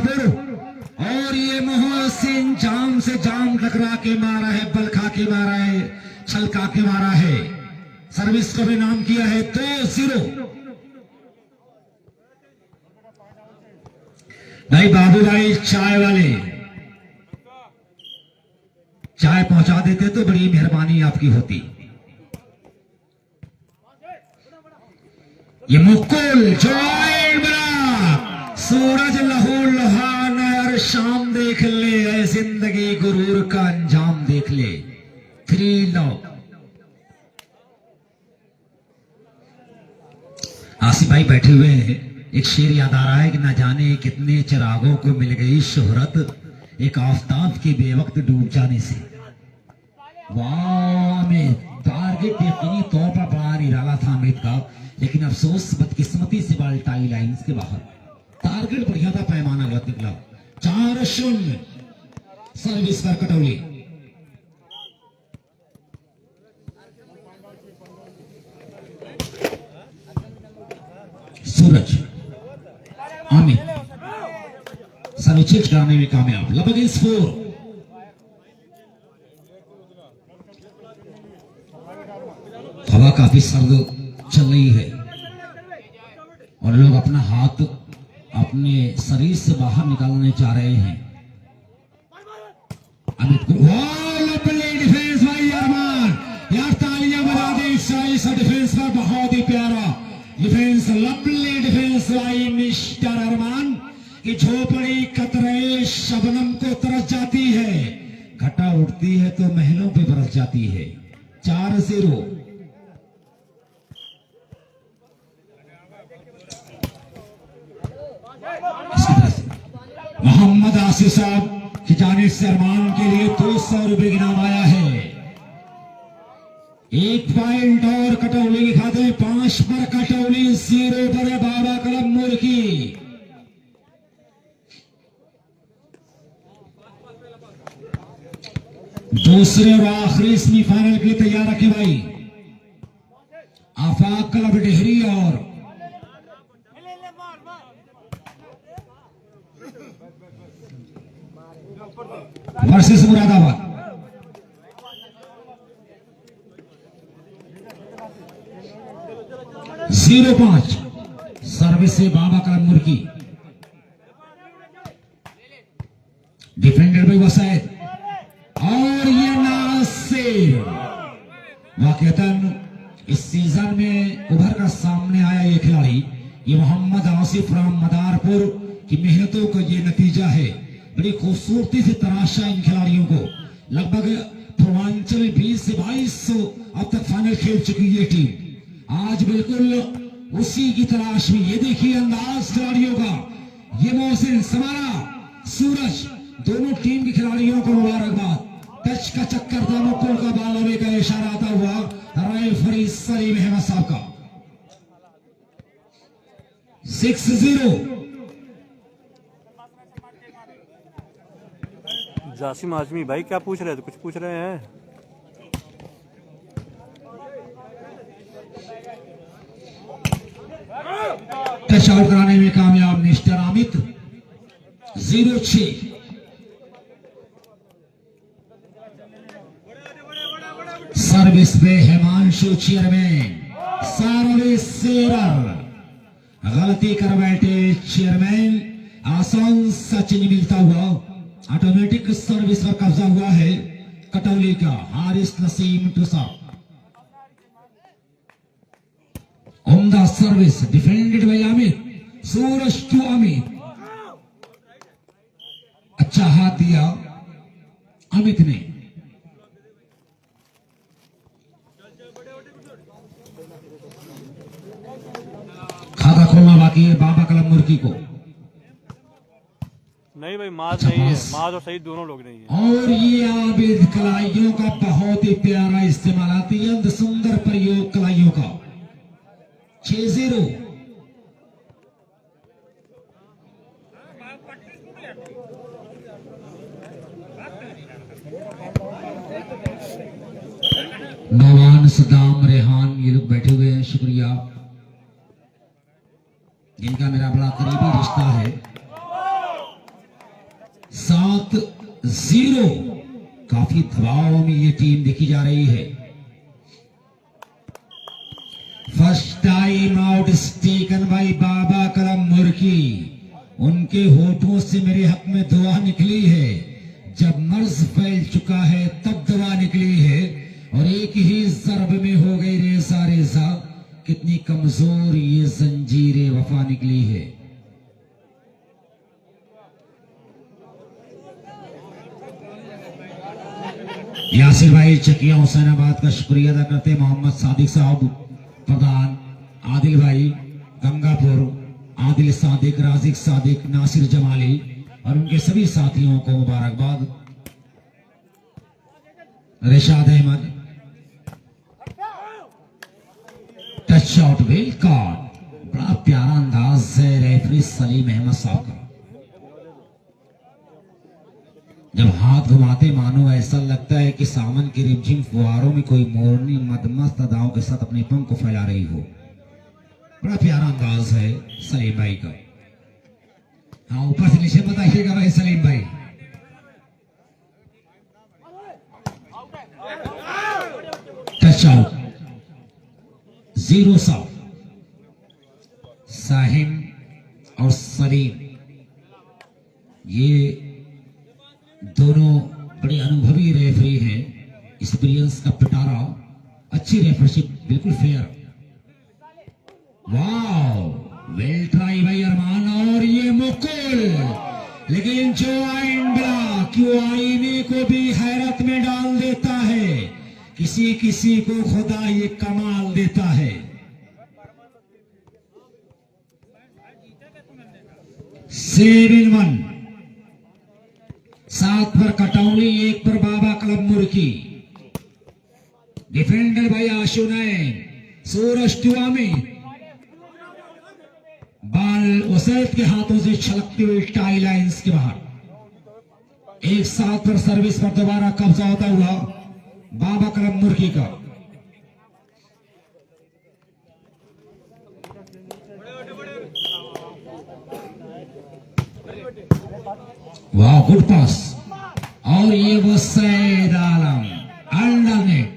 बहादुर, और ये मोहसिन जाम से जाम टकरा के मारा है, बल खा के मारा है, छलका के मारा है। सर्विस को भी नाम किया है 2-0। भाई बाबू भाई चाय वाले, चाय पहुंचा देते तो बड़ी मेहरबानी आपकी होती। ये मुकुल जॉय बना, सूरज लहू लुहान और शाम देख ले, ऐ जिंदगी गुरूर का अंजाम देख ले। 3-9। आसिफ भाई बैठे हुए हैं, एक शेर याद आ रहा है कि न जाने कितने चिरागों को मिल गई शोहरत एक आफताब के बेवक्त डूब जाने से। वाह, में टारगेट यकीनी तौर पर बड़ा निराला था अमित का, लेकिन अफसोस बदकिस्मती से बाल टाई लाइंस के बाहर। टारगेट बढ़िया था, पैमाना गलत निकला। 4-0 सर्विस पर कटौली। सूरज आमिर सर्विस कराने में कामयाब। लगभग इस 4। हवा काफी सर्द चल रही है और लोग अपना हाथ अपने शरीर से बाहर निकालने जा रहे हैं। अमित को डिफेंस भाई अरमान, यार तालियां बजा दें इस डिफेंस का, बहुत ही प्यारा डिफेंस, लवली डिफेंस भाई मिस्टर अरमान की झोपड़ी कतरे शबनम को तरस जाती है, घटा उठती है तो महलों पे बरस जाती है। 4-0। मोहम्मद आसिफ साहब की जानिब से अरमान के लिए 200 रुपए इनाम आया है। 1 पॉइंट और कटौली के खाते 5 पर कटौली, 0 पर है बाबा कलम मुल्की। दूसरे और आखिरी सेमीफाइनल के लिए तैयार रखे भाई। आफाक क्लब डेहरी और वर्सेस मुरादाबाद। जीरो 5 सर्विस से बाबा कलम मुर्की। डिफेंडेड बाय वसैद और ये नासिर। वाकईतन इस सीजन में उभर कर सामने आया ये खिलाड़ी, ये मोहम्मद आसिफ राम मदारपुर की मेहनतों का ये नतीजा है। बड़ी खूबसूरती से तराशा इन खिलाड़ियों को। लगभग पूर्वांचल 20 से 22 अब तक फाइनल खेल चुकी है टीम। आज बिल्कुल उसी की तलाश में। ये देखिए अंदाज खिलाड़ियों का, ये मोहसिन समारा, सूरज, दोनों टीम के खिलाड़ियों को मुबारकबाद। टच का चक्कर था, मुकुल का बालवे का इशारा आता हुआ रेफरी सलीम अहमद साहब का। 6-0। जासिम आजमी भाई क्या पूछ रहे थे? कुछ पूछ रहे हैं? टच आउट कराने में कामयाब मिस्टर अमित। 0-6। सर्विस पे हिमांशु चेयरमैन, सर्विस सेरर। गलती कर बैठे चेयरमैन, आसान सचिन मिलता हुआ ऑटोमेटिक सर्विस पर कब्जा हुआ है कटौली का। हारिस नसीम टूसा। उम्दा service defended by Amit. Suraj to Amit, अच्छा हाथ दिया अमित ने। खाता खोलना बाकी है बाबा कलम मुर्की को। नहीं भाई, माज नहीं है, माज और सही दोनों लोग नहीं है। और ये आबिद कलाइयों का बहुत ही प्यारा इस्तेमाल आती है, सुंदर प्रयोग कलाइयों का। 6-0। नौवान, सदाम, रेहान, ये लोग बैठे हुए हैं, शुक्रिया। इनका मेरा बड़ा करीबी रिश्ता है। 7-0 काफी दबाव में ये टीम देखी जा रही है। First time out taken by Baba Kalam Murki. उनके होठों से मेरे हक में दुआ निकली है। जब मर्ज फैल चुका है तब दुआ निकली है और एक ही जरब में हो गई रेसा रेसा। कितनी कमजोर ये जंजीरे वफा निकली है। यासिर भाई चकिया हुसैनाबाद का शुक्रिया अदा करते हैं। मोहम्मद सादिक साहब प्रधान, आदिल भाई गंगापुर, आदिल सादिक, राजिक सादिक, नासिर जमाली और उनके सभी साथियों को मुबारकबाद। Rishad Ahmed touch out well caught. बड़ा प्यारा अंदाज है रेफरी सलीम अहमद साहब का। जब हाथ घुमाते मानो ऐसा लगता है कि सावन के रिमझिम फुहारों में कोई मोरनी मदमस्त अदाओं के साथ अपने पंख को फैला रही हो। बड़ा प्यारा अंदाज है सलीम भाई का। हाँ, ऊपर से नीचे मत आइएगा भाई सलीम भाई। Touch out 0 south. साहिम और सलीम ये दोनों बड़े अनुभवी रेफरी हैं। एक्सपीरियंस का पिटारा, अच्छी रेफरशिप, बिल्कुल फेयर। वाओ, वेल ट्राई भाई अरमान। और ये मुकुल, लेकिन जो आइन ब्लॉक क्यों आईने को भी हैरत में डाल देता है। किसी किसी को खुदा ये कमाल देता है। 7-1। 7 पर कटौली, 1 पर बाबा कलम मुर्की। डिफेंडर भाई आशु नैन, सूरज टुआमी। बाल उसैद के हाथों से छलकती हुई टाई लाइंस के बाहर। 1-7 पर सर्विस पर दोबारा कब्जा होता हुआ बाबा कलम मुर्की का। वाह, गुड पास। और ये वो सैद आलम अंडर नेट,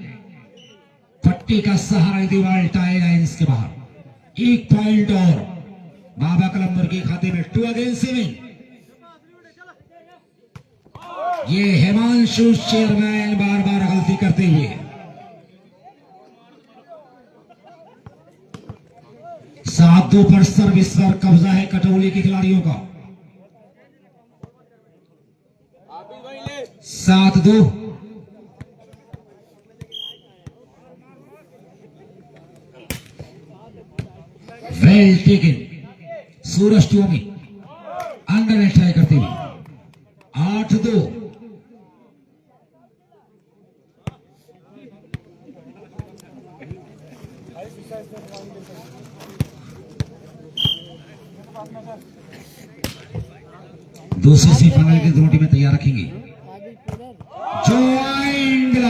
पट्टी का सहारा दीवार, टाई लाइंस के बाहर। 1 पॉइंट और बाबा कलम मुर्गी खाते में। 2 अगेंस्ट 7। ये हिमांशु चेयरमैन बार बार गलती करते हुए। 7-2 पर सर्विस पर कब्जा है कटौली के खिलाड़ियों का। 7-2। Well taken. सूरज टुआमी अंडर नेट ट्राई करते हुए। 8-2। दूसरी सेमीफाइनल की दोनों टीमें तैयार रखेंगी। जो आएंगे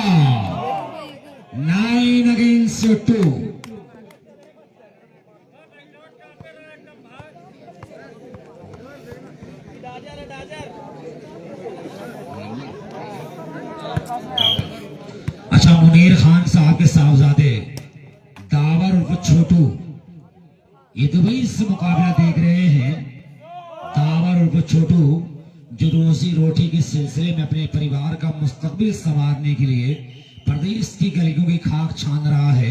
9 अगेंस्ट 2। अच्छा, मुनीर खान साहब के साहबजादे दावर उर्फ छोटू ये दुबई से मुकाबला देख रहे हैं। दावर उर्फ छोटू जो रोजी रोटी के सिलसिले में अपने परिवार का मुस्तकबिल संवारने के लिए प्रदेश की गलियों की खाक छान रहा है।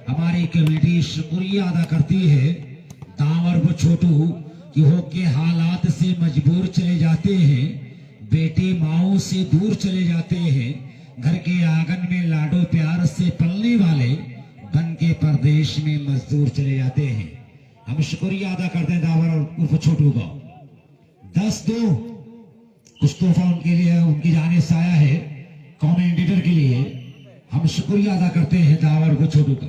हमारी कमेटी शुक्रिया अदा करती है दावर उर्फ छोटू कि हो के हालात से मजबूर चले जाते हैं, बेटे माओ से दूर चले जाते हैं, घर के आंगन में लाडो प्यार से पलने वाले बन के परदेश में मजदूर चले जाते हैं। हम शुक्रिया अदा करते हैं दावर उर्फ छोटू का। 10-2 कुछ तोहफा उनके लिए, उनकी जाने से आया है कमेंटेटर के लिए। हम शुक्रिया अदा करते हैं दावर उर्फ छोटू का।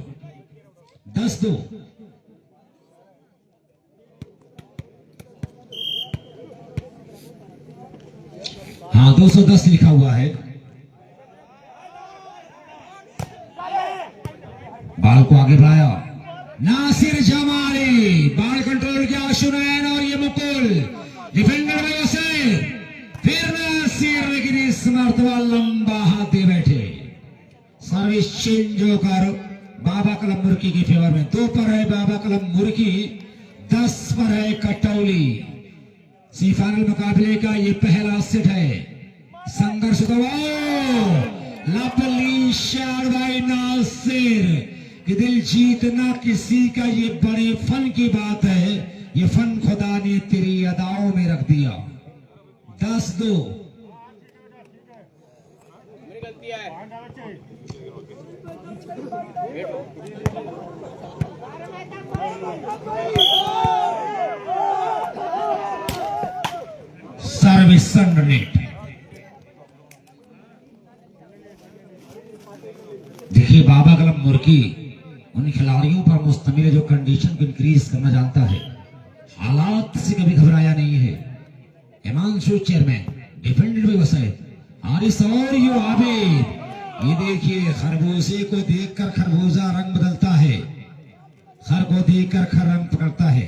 10-2। हाँ, 210 लिखा हुआ है। बाल को आगे बढ़ाया नासिर जमाली, बाल कंट्रोल किया आशु नैन और ये मुकुल। डिफेंडर में उसे फिर मरतबा लंबा हाथ दे बैठे। सर्विस चेंज होकर बाबा कलम मुर्की की फेवर में। 2 पर है बाबा कलम मुर्की, 10 पर है कटौली। सेमीफाइनल मुकाबले का ये पहला सेट है। संघर्ष लवली शॉट बाय नासिर कि दिल जीतना किसी का ये बड़े फन की बात है। ये फन खुदा ने तेरी अदाओं में रख दिया। 10-2 सर्विस अंडरनेट। देखिए बाबा कलम मुर्की उन खिलाड़ियों पर मुश्तमिल है जो कंडीशन को इंक्रीज करना जानता है, हालात से कभी घबराया नहीं है। Himanshu chairman defended bye वसैद Aaris और यू आबिद। ये देखिए खरबूजे को देखकर खरबूजा रंग बदलता है, खर को देखकर खर रंग पकड़ता है।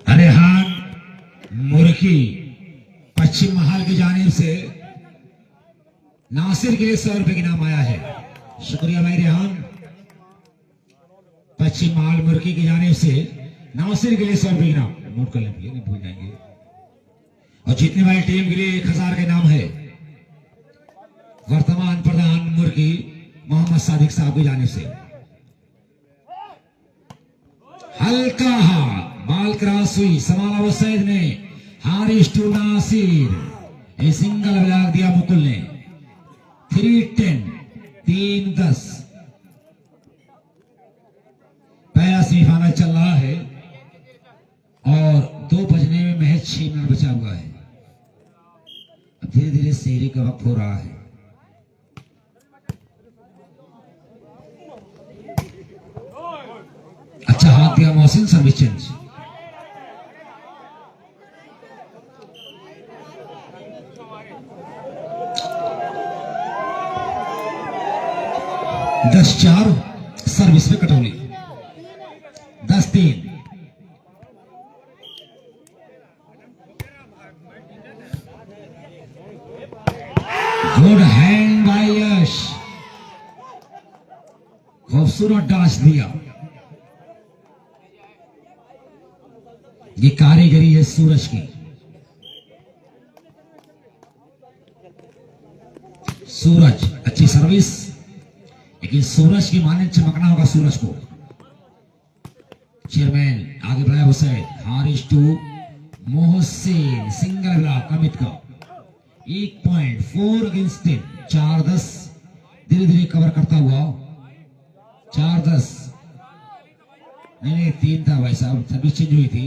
रेहान मुर्की पश्चिम महाल की जानिब से नासिर के लिए 100 रुपए की नाम आया है। शुक्रिया भाई रेहान। पश्चिम महाल मुर्की की जानिब से नासिर के लिए 100 रुपए की नाम नोट कर लेंगे, नहीं भूल जाएंगे। और जीतने वाली टीम के लिए 1000 का नाम है। वर्तमान प्रधान मुर्गी मोहम्मद सादिक साहब की जानिब से। हल्का हाथ बाल क्रॉस हुई, समाला वसैद ने Haris to Nasir. A single block दिया मुकुल ने। 3-10 3-10 पहला सेमीफाइनल चल रहा है और 2 बजने में महज 6 मिनट बचा हुआ है। अब धीरे धीरे सेरी का वक्त हो रहा है। अच्छा हाथ दिया मोहसिन, सर्विस चेंज। दस 4 सर्विस में कटौली। 10-3 गुड हैंड बाय यश, खूबसूरत डांस दिया। ये कारीगरी है सूरज की। सूरज अच्छी सर्विस, लेकिन सूरज की माने चमकना होगा सूरज को। चेयरमैन आगे बढ़ाया Hussain. Haris to Mohsin, single block Amit का। 1 पॉइंट 4 अगेंस्ट 10। 4-10 धीरे धीरे कवर करता हुआ। 4-10 नहीं 3 था भाई साहब, सर्विस चेंज हुई थी।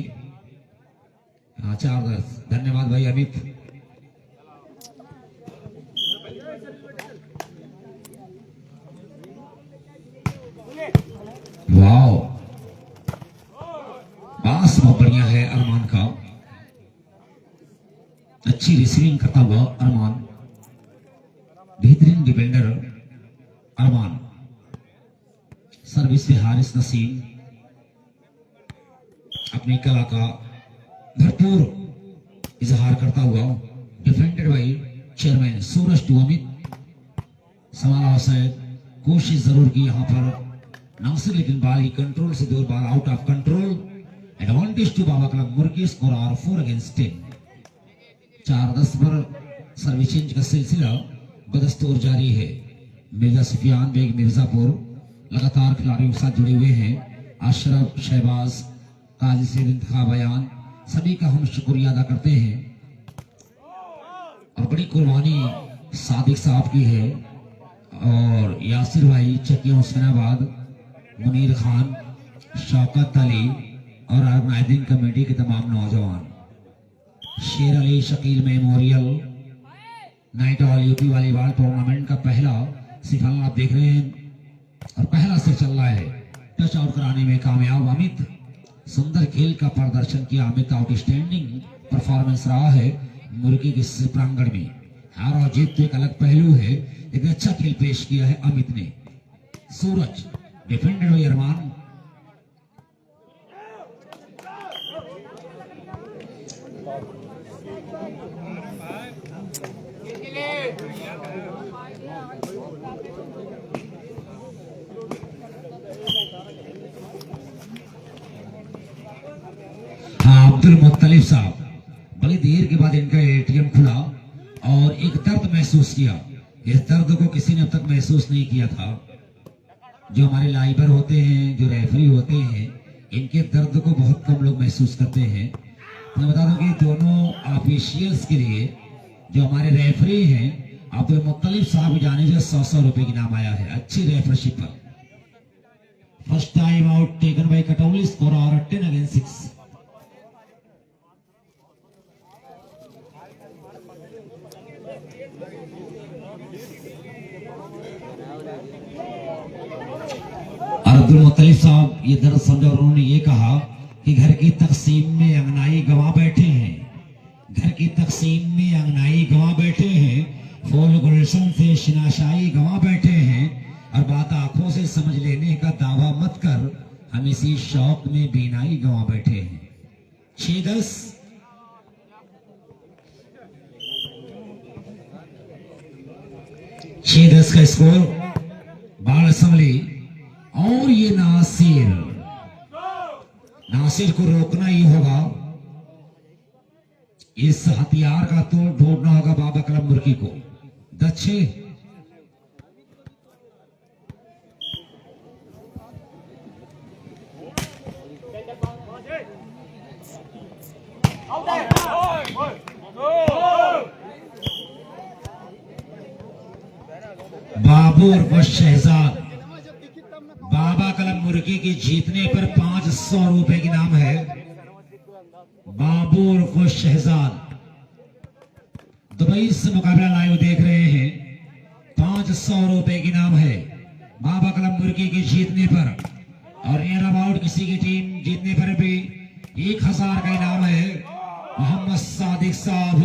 हाँ 4-10 धन्यवाद भाई अमित। वाओ पास बहुत बढ़िया है अरमान का। अच्छी रिसीविंग करता हुआ अरमान, बेहतरीन डिफेंडर अरमान। सर्विस पे हारिस नसीम अपनी कला का भरपूर इजहार करता हुआ। Defended by chairman Suraj to Amit. समाला वसैद कोशिश जरूर की यहां पर नासिर, लेकिन बाल की कंट्रोल से दूर, ball out of control. Advantage to Baba Kalam Murgi. Score are 4 against 10। 4-10 पर सर्विस चेंज का सिलसिला बदस्तूर जारी है। मिर्जा सुफियान बेग मिर्जापुर लगातार खिलाड़ियों के साथ जुड़े हुए हैं। अशरफ, शहबाज, काजी से इंतखा बयान, सभी का हम शुक्रिया अदा करते हैं। और बड़ी कुर्बानी सादिक साहब की है और यासिर भाई चकिया हुसैनाबाद, मुनीर खान, शौकत अली और ऑर्गेनाइजिंग कमेटी के तमाम नौजवान। शेर Ali Shakeel memorial night all UP volleyball tournament का पहला सेमीफाइनल आप देख रहे हैं और पहला सेट चल रहा है। टच आउट कराने में कामयाब अमित। सुंदर खेल का प्रदर्शन किया अमित। आउटस्टैंडिंग परफॉर्मेंस रहा है मुर्गी के प्रांगण में। हार और जीत तो एक अलग पहलू है, लेकिन अच्छा खेल पेश किया है अमित ने। Suraj defended by Arman. अब्दुल मुत्तलिब साहब, बड़ी देर के बाद इनका एटीएम खुला और एक दर्द महसूस किया। इस दर्द को किसी ने अब तक महसूस नहीं किया था। जो हमारे लाइबर होते हैं, जो रेफरी होते हैं, इनके दर्द को बहुत कम लोग महसूस करते हैं। मैं बता दूं कि दोनों ऑफिशियल्स के लिए जो हमारे रेफरी हैं, अब्दुल मुत्तलिब साहब जाने से 100 रुपए की नाम आया है अच्छी रेफरशिप पर। First time out taken by Katauli, score are 10 against 6। Abdul Muttalib Sahab ये दर्द समझा और उन्होंने ये कहा कि घर की तकसीम में अंगनाई गंवा बैठे हैं, घर की तकसीम में अंगनाई गंवा बैठे हैं, फूल गुलशन से शिनाशाई गंवा बैठे हैं, और बात आंखों से समझ लेने का दावा मत कर, हम इसी शौक में बीनाई गंवा बैठे हैं। 6-10 6-10 का स्कोर। बाल असम्बली और ये नासिर को रोकना ही होगा। इस हथियार का तोड़ ढूंढना होगा बाबा कलम मुर्गी को। 10-6 बाबू और शहजाद, बाबा कलम मुर्गी की जीतने पर 500 रुपए की नाम है। बाबू और शहजाद दुबई से मुकाबला लाइव देख रहे हैं। 500 रुपए की नाम है बाबा कलम मुर्गी की जीतने पर, और नियर अबाउट किसी की टीम जीतने पर भी 1000 का इनाम है। मोहम्मद सादिक साहब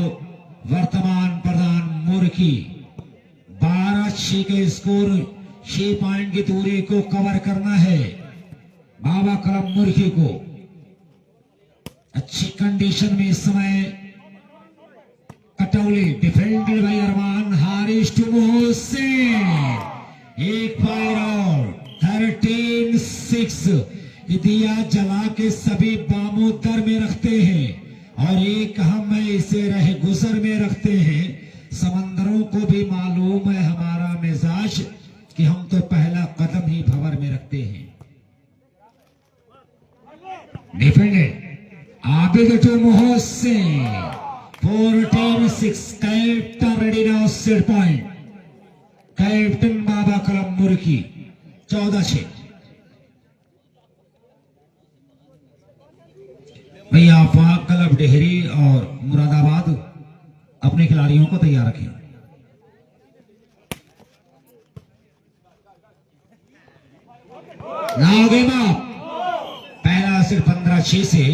वर्तमान प्रधान मुर्गी। 12-6 के स्कोर, 6 पॉइंट की दूरी को कवर करना है बाबा कलम मुर्गी को। अच्छी कंडीशन में इस समय Katauli, defended by Arman Haris to Mohsin. एक फायर आउट, 13-6। दिया जला के सभी बामों दर में रखते हैं और एक हम इसे रह गुजर में रखते हैं। समंदरों को भी मालूम है हमारा मिजाज कि हम तो पहला कदम ही भंवर में रखते हैं। Defended Abid to Mohsin, 14-6। Captain ready now, set point. Captain Baba Kalam Murgi. 14-6। भैया आफाक क्लब डेहरी और मुरादाबाद अपने खिलाड़ियों को तैयार रखें। Now game up. पहला सिर्फ 15-6 से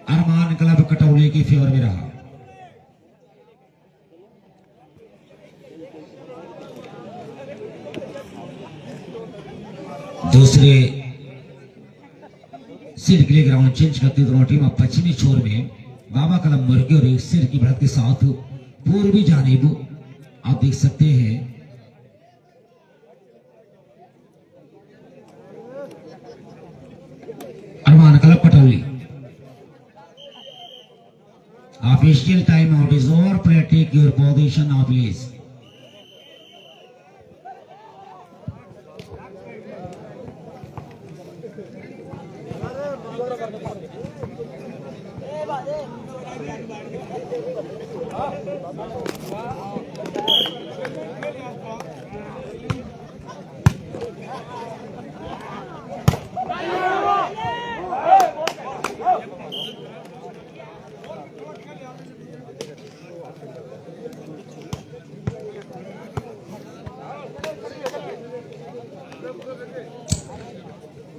अरमान क्लब कटौली की फेवर में रहा। दूसरे सिर के लिए ग्राउंड चेंज करती दोनों टीम अब पश्चिमी छोर में बाबा कलम मुर्गी और एक सिर की बढ़त के साथ पूर्वी जानिब आप देख सकते हैं। Arman club Katauli. Official time out is over. Player take your position off please.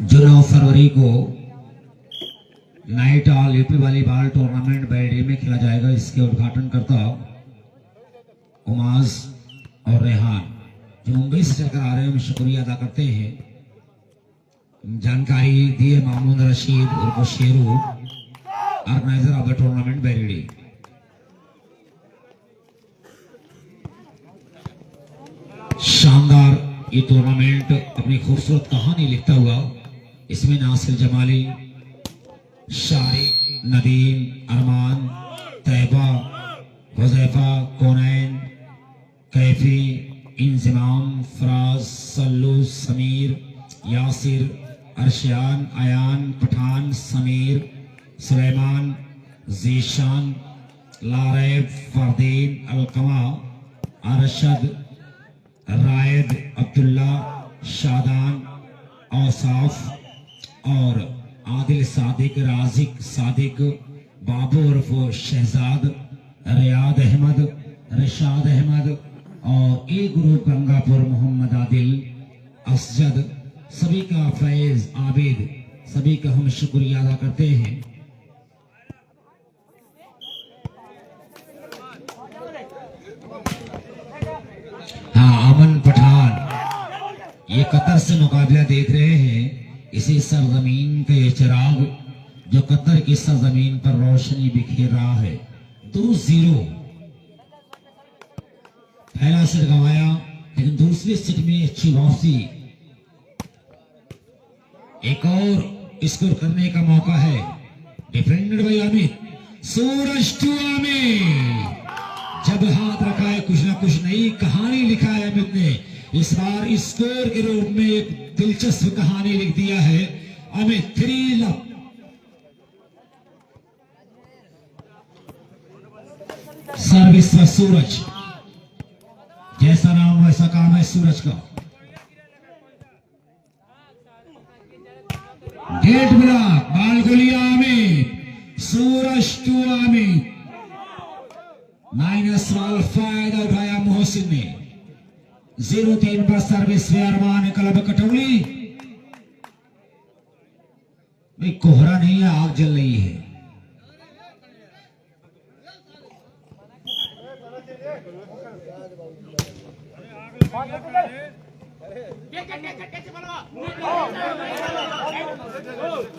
जो 9 फरवरी को night all UP volleyball tournament बैडी में खेला जाएगा, इसके उद्घाटन करता उमाज और रेहान जो मुंबई से चलकर आ रहे हैं, हम शुक्रिया अदा करते हैं। जानकारी दिए मामून रशीद उर्फ Sheru, organiser of the tournament baddie. शानदार ये टूर्नामेंट अपनी खूबसूरत कहानी लिखता हुआ, इसमें नासिर जमाली, शारिक, नदीम, अरमान, तैबा, हुज़ैफा, कोनैन, कैफी, इंज़िमाम, फराज, सल्लू, समीर, यासिर, अरशियान, अयान, पठान, समीर, सुलेमान, जीशान, लारैब, फरदीन, अलकमा, अरशद, रायद, अब्दुल्ला, शादान, औसाफ और आदिल, सादिक, राजिक, सादिक, बाबू उर्फ शहजाद, रियाद अहमद, रिशाद अहमद और ए ग्रुप गंगापुर मोहम्मद आदिल, असजद, सभी का फैज, आबिद, सभी का हम शुक्रिया अदा करते हैं। हाँ, अमन पठान ये कतर से मुकाबला देख रहे हैं। इसी सरजमीन का ये चिराग जो कतर की सरजमीन पर रोशनी बिखेर रहा है। 2-0 पहला सेट गंवाया, लेकिन दूसरे सेट में अच्छी वापसी, एक और स्कोर करने का मौका है। Defended by Amit, Suraj to Amit, जब हाथ रखा है कुछ ना कुछ नई कहानी लिखा है अमित ने। इस बार स्कोर के रूप में एक दिलचस्प कहानी लिख दिया है अमित। 3 लव। सर्विस पर सूरज, जैसा नाम वैसा काम है सूरज का। गेट ब्लॉक, बाल को लिया अमित, सूरज टू अमित। माइनस वाल फायदा उठाया मोहसिन ने। 0-3 पर सर्विस पे अरमान क्लब कटौली। भाई कोहरा नहीं है, आग जल रही है।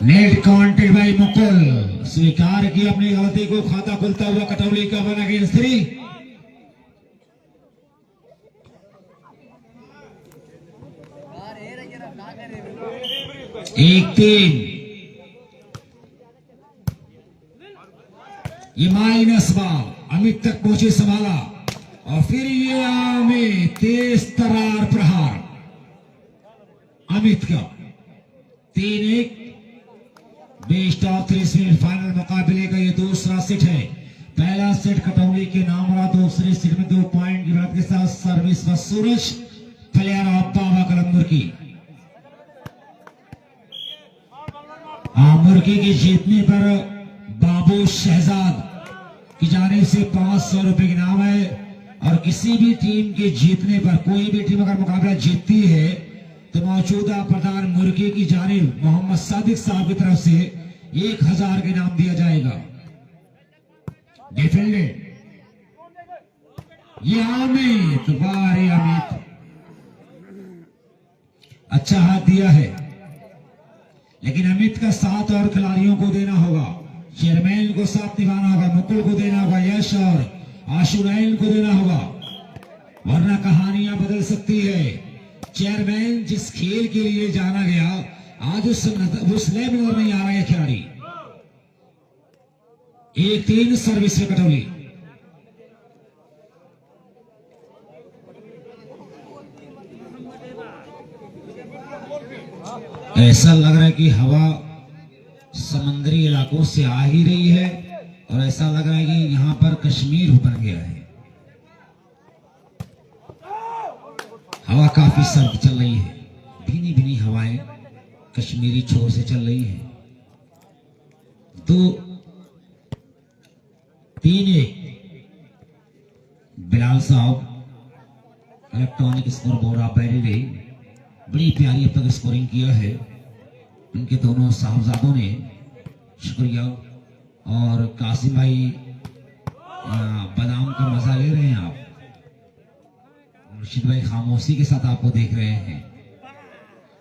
नेट काउंटेड बाय मुकुल, स्वीकार किया अपनी गलती को, खाता खुलता हुआ कटौली का 1 अगेंस्ट 3। एक 3 ये माइनस बॉल अमित तक पहुंचे, संभाला और फिर ये अमित तेज तरार प्रहार अमित का। 3-1 बेस्ट ऑफ 3 मिनट फाइनल मुकाबले का ये दूसरा सेट है। पहला सेट कटौली के नाम रहा, दूसरे सेट में 2 पॉइंट की बढ़त के साथ सर्विस पर सूरज, प्लेयर ऑफ बाबा कलम मुर्की। मुर्की के जीतने पर बाबू शहजाद की जाने से 500 रुपए के नाम है। और किसी भी टीम के जीतने पर, कोई भी टीम अगर मुकाबला जीतती है तो मौजूदा प्रधान मुर्गी की जानिब मोहम्मद सादिक साहब की तरफ से 1000 के नाम दिया जाएगा। डिफेंडेड ये अमित, वारे अमित, अच्छा हाथ दिया है, लेकिन अमित का साथ और खिलाड़ियों को देना होगा। चेयरमैन को साथ निभाना होगा, मुकुल को देना होगा, यश और आशुरैन को देना होगा, वरना कहानियां बदल सकती है। चेयरमैन जिस खेल के लिए जाना गया आज उस लेवल नजर नहीं आ रहा है खिलाड़ी। 1-3 सर्विस में कटौली। ऐसा लग रहा है कि हवा समुद्री इलाकों से आ ही रही है और ऐसा लग रहा है कि यहाँ पर कश्मीर बन गया है। हवा काफी सर्द चल रही है, भीनी भीनी हवाएं कश्मीरी छोर से चल रही हैं। 2-3-1 बिलाल साहब इलेक्ट्रॉनिक स्कोर बोर्ड ऑफ बैरिली, बड़ी प्यारी अब तक स्कोरिंग किया है उनके दोनों साहबजादों ने, शुक्रिया। और कासिम भाई बादाम का मजा ले रहे हैं आप, मुर्शिद भाई खामोशी के साथ आपको देख रहे हैं।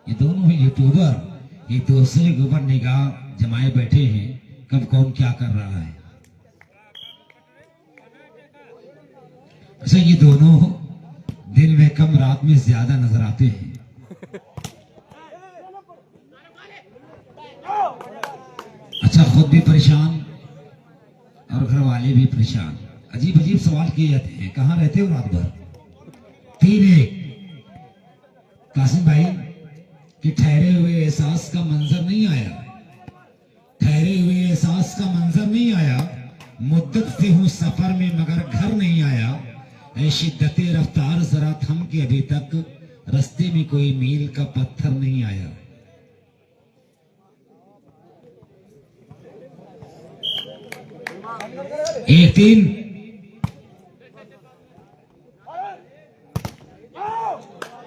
ये दोनों ही यूट्यूबर एक दूसरे के ऊपर निगाह जमाए बैठे हैं, कब कौन क्या कर रहा है। अच्छा, ये दोनों दिन में कम रात में ज्यादा नजर आते हैं। अच्छा, खुद भी परेशान और घर वाले भी परेशान। अजीब अजीब सवाल किए जाते हैं, कहाँ रहते हो रात भर? 3-1 कासिम भाई कि ठहरे हुए एहसास का मंजर नहीं आया, ठहरे हुए एहसास का मंजर नहीं आया, मुद्दत से हूं सफर में मगर घर नहीं आया, ऐ शिद्दते रफ्तार जरा थम के अभी तक रास्ते में कोई मील का पत्थर नहीं आया। एक 3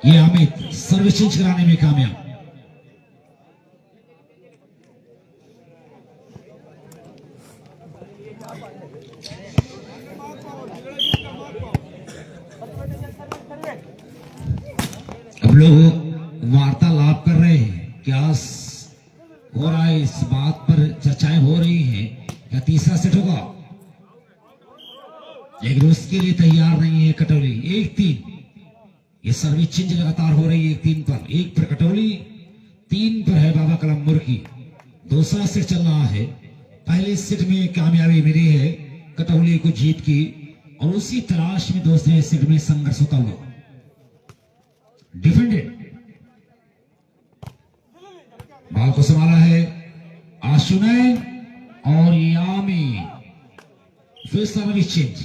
ये अमित सर्विस चेंज कराने में कामयाब। अब लोग वार्तालाप कर रहे हैं, क्या हो रहा है, इस बात पर चर्चाएं हो रही हैं, क्या तीसरा सेट होगा, लेकिन उसके लिए तैयार नहीं है कटौली। 1-3 ये सर्विस चेंज लगातार हो रही है। 1-3 पर, 1 पर कटौली, 3 पर है बाबा कलम मुर्की। दूसरा सेट चल रहा है। पहले सेट में कामयाबी मिली है कटौली को जीत की, और उसी तलाश में दूसरे सेट में संघर्ष होता हुआ डिफेंडेड। बॉल को संभाला है आशुनैन और यामी, फिर सर्विस चेंज।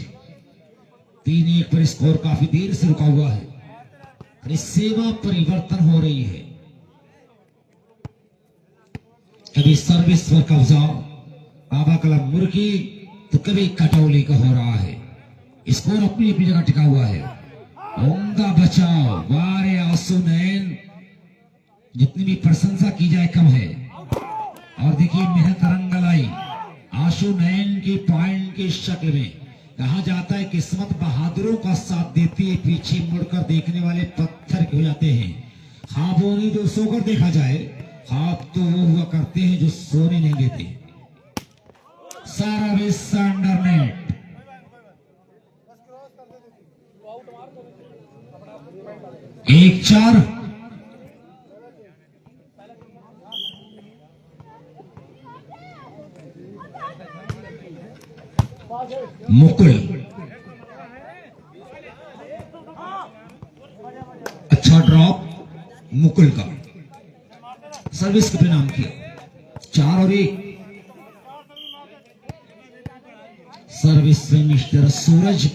3-1 पर स्कोर काफी देर से रुका हुआ है, सेवा परिवर्तन हो रही है। कभी सर्विस पर कब्जा बाबा कलम मुर्गी, तो कभी कटौली का हो रहा है। स्कोर अपनी अपनी जगह टिका हुआ है। उम्दा बचाव, वारे आशुनैन, जितनी भी प्रशंसा की जाए कम है। और देखिए मेहनत रंग लाई आशुनैन की पॉइंट की शक्ल में। कहा जाता है किस्मत बहादुरों का साथ देती है, पीछे मुड़कर देखने वाले पत्थर हो जाते हैं। ख्वाबों ने जो सोकर देखा जाए, ख्वाब तो वो हुआ करते हैं जो सोने नहीं देते। Service under net. एक 4 मुकुल, अच्छा ड्रॉप मुकुल का, सर्विस के परिणाम किया। 4 और 1 सर्विस से मिस्टर सूरज।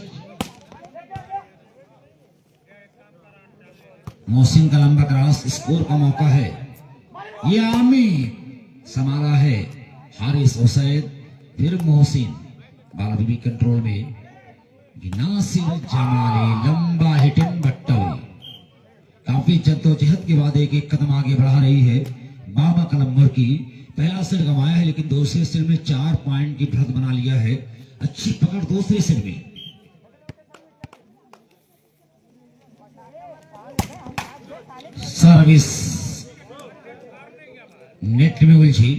मोहसिन का लंबा क्रॉस, स्कोर का मौका है। ये आमी संभाला है हारिस हुसैन, फिर मोहसिन, बाल अभी भी कंट्रोल में। नासिर जमाली लंबा हिटिंग बट्टल, काफी जद्दोजहद के बाद एक कदम आगे बढ़ा रही है बाबा कलम मुर्गी। पहला सेट गंवाया है, लेकिन दूसरे सेट में 4 पॉइंट की बढ़त बना लिया है। अच्छी पकड़ दूसरे सेट में। सर्विस नेट में उलझी।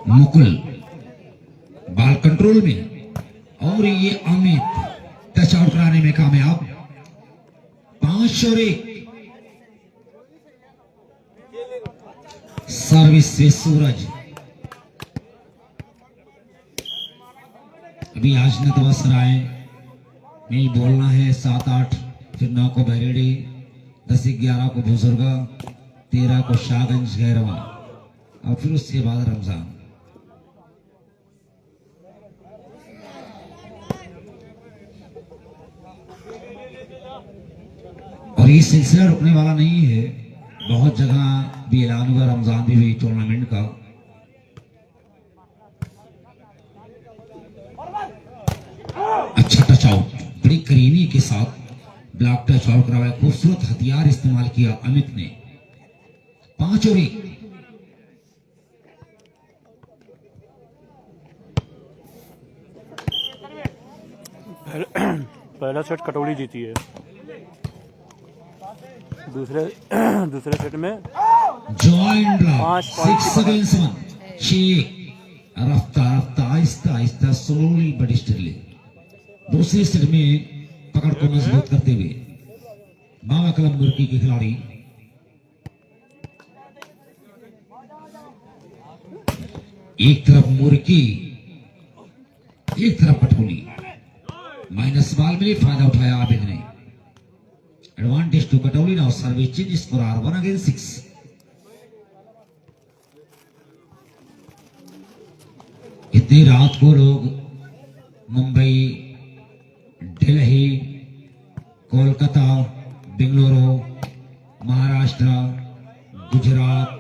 मुकुल बाल कंट्रोल में, और ये अमित टच आउट कराने में कामयाब। 5 और 1 सर्विस से सूरज। अभी आज नदवासराय नहीं बोलना है। 7-8, फिर 9 को बरेड़ी, 10-11 को बुजुर्गा, 13 को शाहगंज गैरवा, और फिर उसके बाद रमजान। और ये सिलसिला रुकने वाला नहीं है। बहुत जगह भी ऐलान हुआ रमजान भी हुई टूर्नामेंट का। अच्छा टच आउट, बड़ी करीनी के साथ ब्लॉक टच आउट करवाया। खूबसूरत हथियार इस्तेमाल किया अमित ने। 5 और 1 पहला सेट कटौली जीती है। दूसरे दूसरे सेट में जॉइंट ब्लॉक 5 पॉइंट 6 अगेंस्ट 1 6 रफ्तार रफ्तार Aahista Aahista slowly but steadily दूसरे सेट में पकड़ को मजबूत करते हुए बाबा कलम मुर्की के खिलाड़ी एक तरफ मुर्की एक तरफ पटोली माइनस बॉल में फायदा उठाया आबिद ने advantage to Katauli now service change score are 1 against 6 इतनी रात को लोग Mumbai Delhi Kolkata Bengaluru Maharashtra Gujarat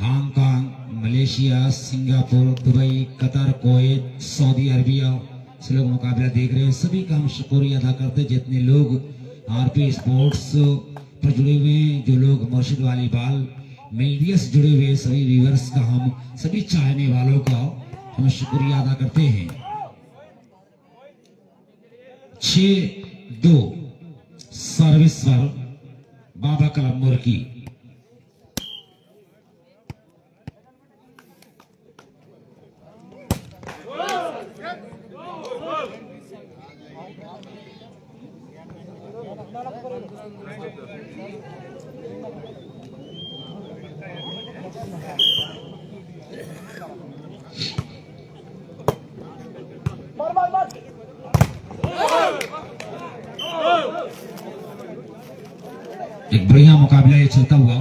Hong Kong Malaysia Singapore Dubai Qatar Kuwait Saudi Arabia से लोग मुकाबला देख रहे हैं सभी का हम शुक्रिया अदा करते हैं जितने लोग आरपी स्पोर्ट्स पर जुड़े हुए हैं जो लोग मुर्शिद वॉलीबॉल मीडिया से जुड़े हुए सभी व्यूअर्स का हम सभी चाहने वालों का हम शुक्रिया अदा करते हैं 6-2 सर्विस पर बाबा कलम मुर्की एक बढ़िया मुकाबला ये चलता हुआ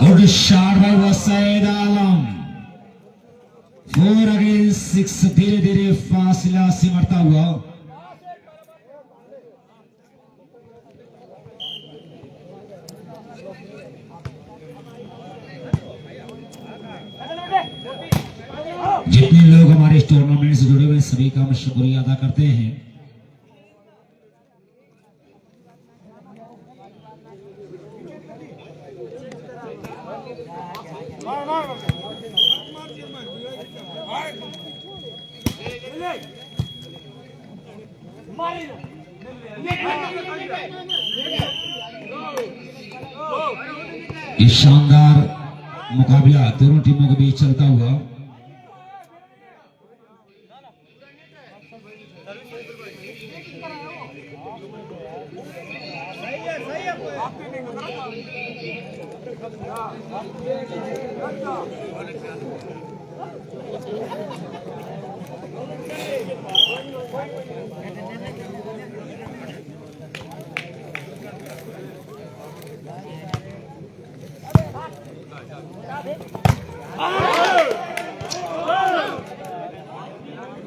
good shot by Wasid Alam 4 against 6 धीरे धीरे फासला सिमटता हुआ जितने लोग हमारे इस टूर्नामेंट से जुड़े हुए सभी का हम शुक्रिया अदा करते हैं ये शानदार मुकाबला दोनों टीमों के बीच चलता हुआ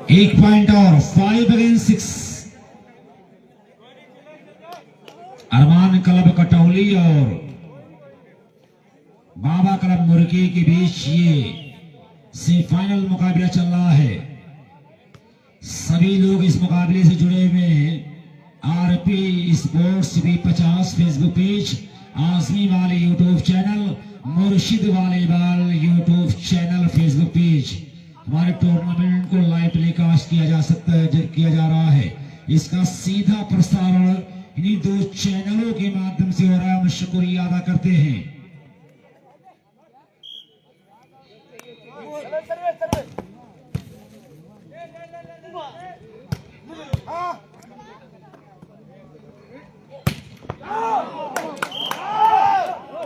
एक पॉइंट और 5 अगेंस्ट 6 अरमान क्लब कटौली और बाबा क्लब मुर्गी के बीच ये सेमीफाइनल मुकाबला चल रहा है सभी लोग इस मुकाबले से जुड़े हुए हैं आरपी स्पोर्ट्स भी 50 फेसबुक पेज आजमी वाले यूट्यूब चैनल मुर्शिद volleyball YouTube channel Facebook page हमारे टूर्नामेंट को लाइव टेलीकास्ट किया जा रहा है इसका सीधा प्रसारण इन्हीं 2 चैनलों के माध्यम से हो रहा है हम शुक्रिया अदा करते हैं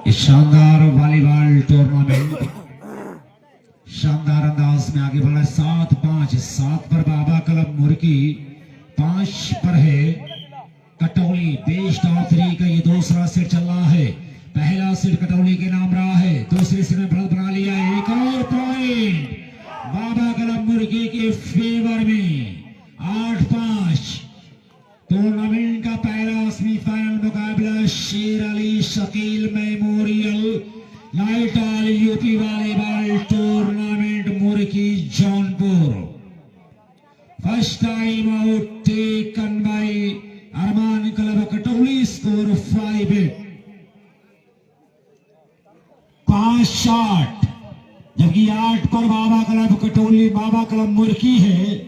इस शानदार वॉलीबॉल टूर्नामेंट शानदार अंदाज में आगे बढ़ा 7 पर बाबा क्लब मुर्गी 5 पर है कटौली बेस्ट ऑफ 3 का ये दूसरा सेट चल रहा है पहला सेट कटौली के नाम रहा है दूसरे सेट में बढ़त बना लिया है एक और पॉइंट बाबा क्लब मुर्गी के फेवर में 8-5 टूर्नामेंट का पहला सेमीफाइनल मुकाबला Sher Ali Shakeel memorial night all UP volleyball tournament Murgi Jaunpur first time out taken by score 5-8। 5 shot, जबकि 8 पर बाबा क्लब कटौली, बाबा क्लब मुर्की है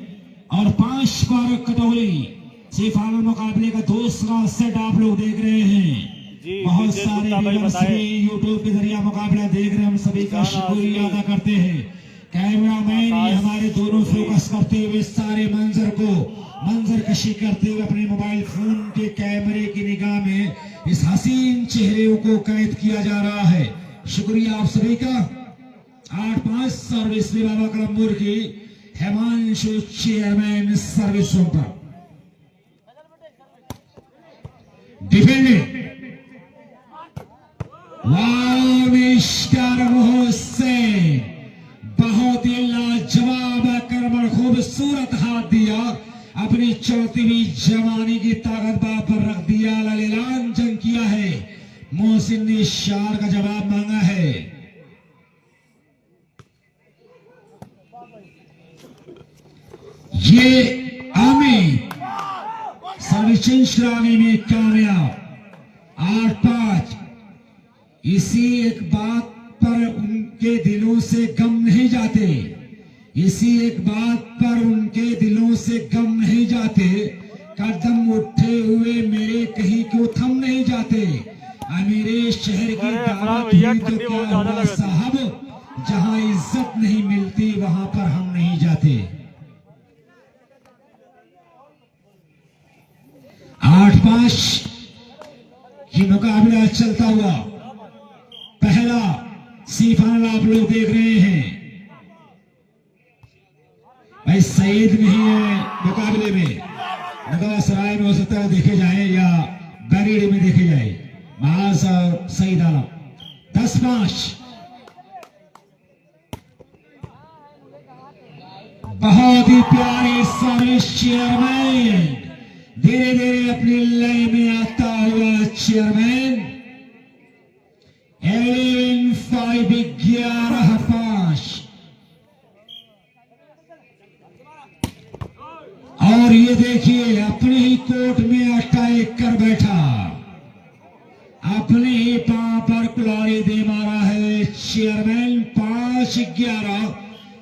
और 5 पर कटौली। सेमीफाइनल मुकाबले का दूसरा सेट आप लोग देख रहे हैं। बहुत सारे व्यूअर्स भी यूट्यूब के जरिए मुकाबला देख रहे हैं, हम सभी का शुक्रिया अदा करते हैं। कैमरामैन ये हमारे दोनों फोकस करते हुए सारे मंजर कशी करते हुए अपने मोबाइल फोन के कैमरे की निगाह में इस हसीन चेहरे को कैद किया जा रहा है। शुक्रिया आप सभी का। 8-5 सर्विस में बाबा क्लब मुर्गी, हेमांशु चेयरमैन सर्विस पर डिफेंडिंग मिस्टर हुसैन, बहुत ही लाजवाब आक्रमण, खूबसूरत हाथ दिया, अपनी चौथी हुई जवानी की ताकत बाप पर रख दिया, ललीलान जंग किया है। मोहसिन ने इशार का जवाब मांगा है। ये आमिर सर्विस कराने में कामयाब। 8-5। इसी एक बात पर उनके दिलों से गम नहीं जाते, इसी एक बात पर उनके दिलों से गम नहीं जाते। कदम उठे हुए मेरे कहीं क्यों थम नहीं जाते। मेरे शहर की दावत हुई तो क्या हुआ साहब, जहां इज्जत नहीं मिलती वहां पर हम नहीं जाते। 8-5 की मुकाबला चलता हुआ पहला सेमीफाइनल आप लोग देख रहे हैं। भाई सईद नहीं है मुकाबले में, नगवा सराय में हो सकता है देखे जाए या बैरियड में देखे जाए। मास और सईद आलम। 10-5। बहुत ही प्यारी सर्विस चेयरमैन, धीरे धीरे अपनी लय में आता हुआ चेयरमैन। 11-5। और ये देखिए अपने ही कोर्ट में अटैक कर बैठा, अपने ही पांव पर कुल्हाड़ी दे मारा है चेयरमैन। 5-11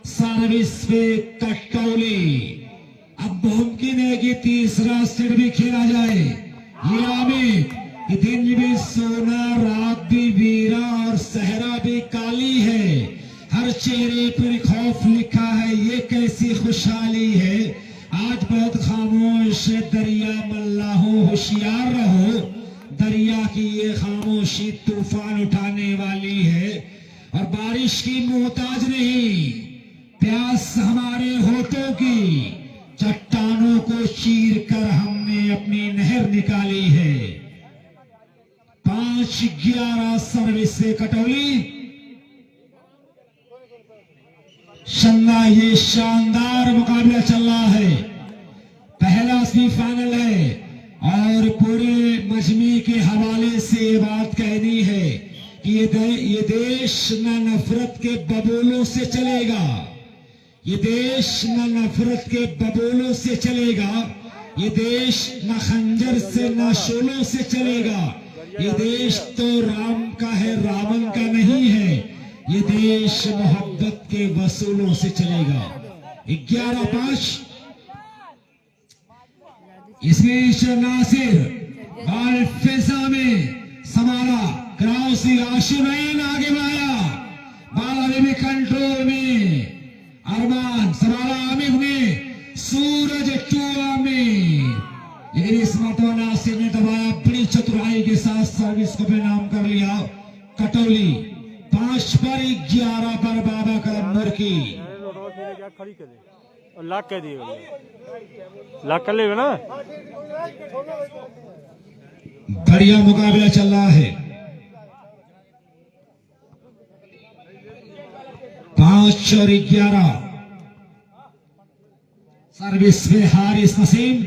सर्विस पे कटौली। अब मुमकिन है कि तीसरा सेट भी खेला जाए। ये आमिर कि दिन भी सोना, रात भी वीरा और सहरा भी काली है। हर चेहरे पर खौफ लिखा है, ये कैसी खुशहाली है। आज बहुत खामोश है दरिया, मल्लाहो होशियार रहो। दरिया की ये खामोशी तूफान उठाने वाली है और बारिश की मोहताज नहीं। प्यास हमारे होठों की, चट्टानों को चीर कर हमने अपनी नहर निकाली है। 5-11 सर्विस से कटौली। शंगा ये शानदार मुकाबला चल रहा है। पहला सेमीफाइनल है और पूरे मजमे के हवाले से ये बात कहनी है कि ये देश न नफरत के बबूलों से चलेगा, ये देश न नफरत के बबूलों से चलेगा, ये देश न खंजर से न शोलों से चलेगा। ये देश तो राम का है, रावण का नहीं है। ये देश मोहब्बत के वसूलों से चलेगा। 11-5। इसमें नासिर बाल फिजा में संभाला, क्राउसी आशुनैन आगे बढ़ाया, बाल अभी भी कंट्रोल में। अरमान संभाला, आमिर ने सूरज टूआ में, लेकिन इस मरतबा नासिर ने दबाया, बड़ी चतुराई के साथ सर्विस को नाम कर लिया कटौली। 5-11 पर बाबा क्लब मुर्गी। लाख कह दिए, लाख कर लेगा ना। बढ़िया मुकाबला चल रहा है। 5-11 सर्विस में हारिस नसीम,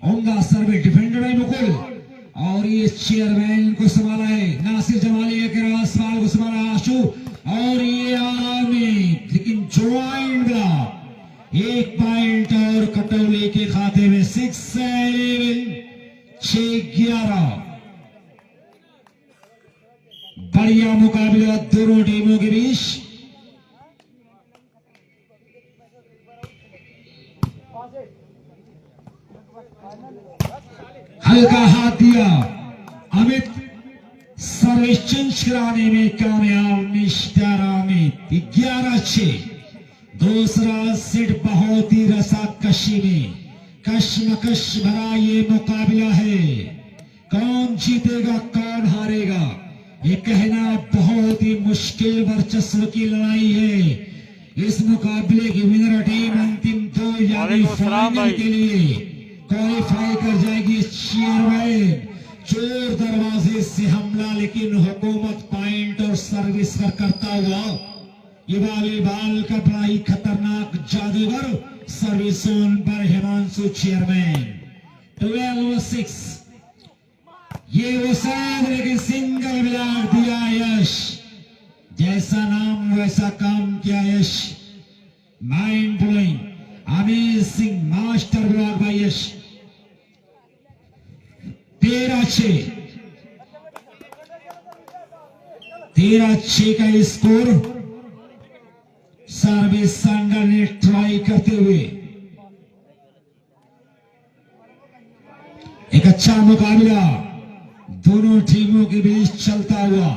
उमदा सर्विस डिफेंडर है मुकुल, और ये चेयरमैन को संभाला है नासिर जमाली के रासपाल को संभाला आशु, और ये आमिर, लेकिन ज्वाइंट ब्लॉक। 1 पॉइंट और कटौली के खाते में 6-11। बढ़िया मुकाबला दोनों टीमों के बीच। हल्का हाथ दिया, अमित सर्विस चेंज कराने में कामयाब। निश्तारा में 11-6। दूसरा सेट बहुत ही रसाकशी में कश्मकश भरा ये मुकाबला है। कौन जीतेगा कौन हारेगा ये कहना बहुत ही मुश्किल वर्चस्व की लड़ाई है। इस मुकाबले की विनर टीम अंतिम 2 यानी फाइनल के लिए क्वालिफाई कर जाएगी। चेयरमैन चोर दरवाजे से हमला, लेकिन हुकूमत पॉइंट और सर्विस पर करता हुआ ये वॉलीबॉल का बड़ा ही खतरनाक जादूगर सर्विस जोन पर हिमांशु चेयरमैन 12-6। ये वो शायद लेकिन सिंगल ब्लॉक दिया यश। जैसा नाम वैसा काम किया Yash. Mind blowing amazing master block by Yash. 13-6 का स्कोर। सर्विस संडर ने ट्राई करते हुए एक अच्छा मुकाबला दोनों टीमों के बीच चलता हुआ।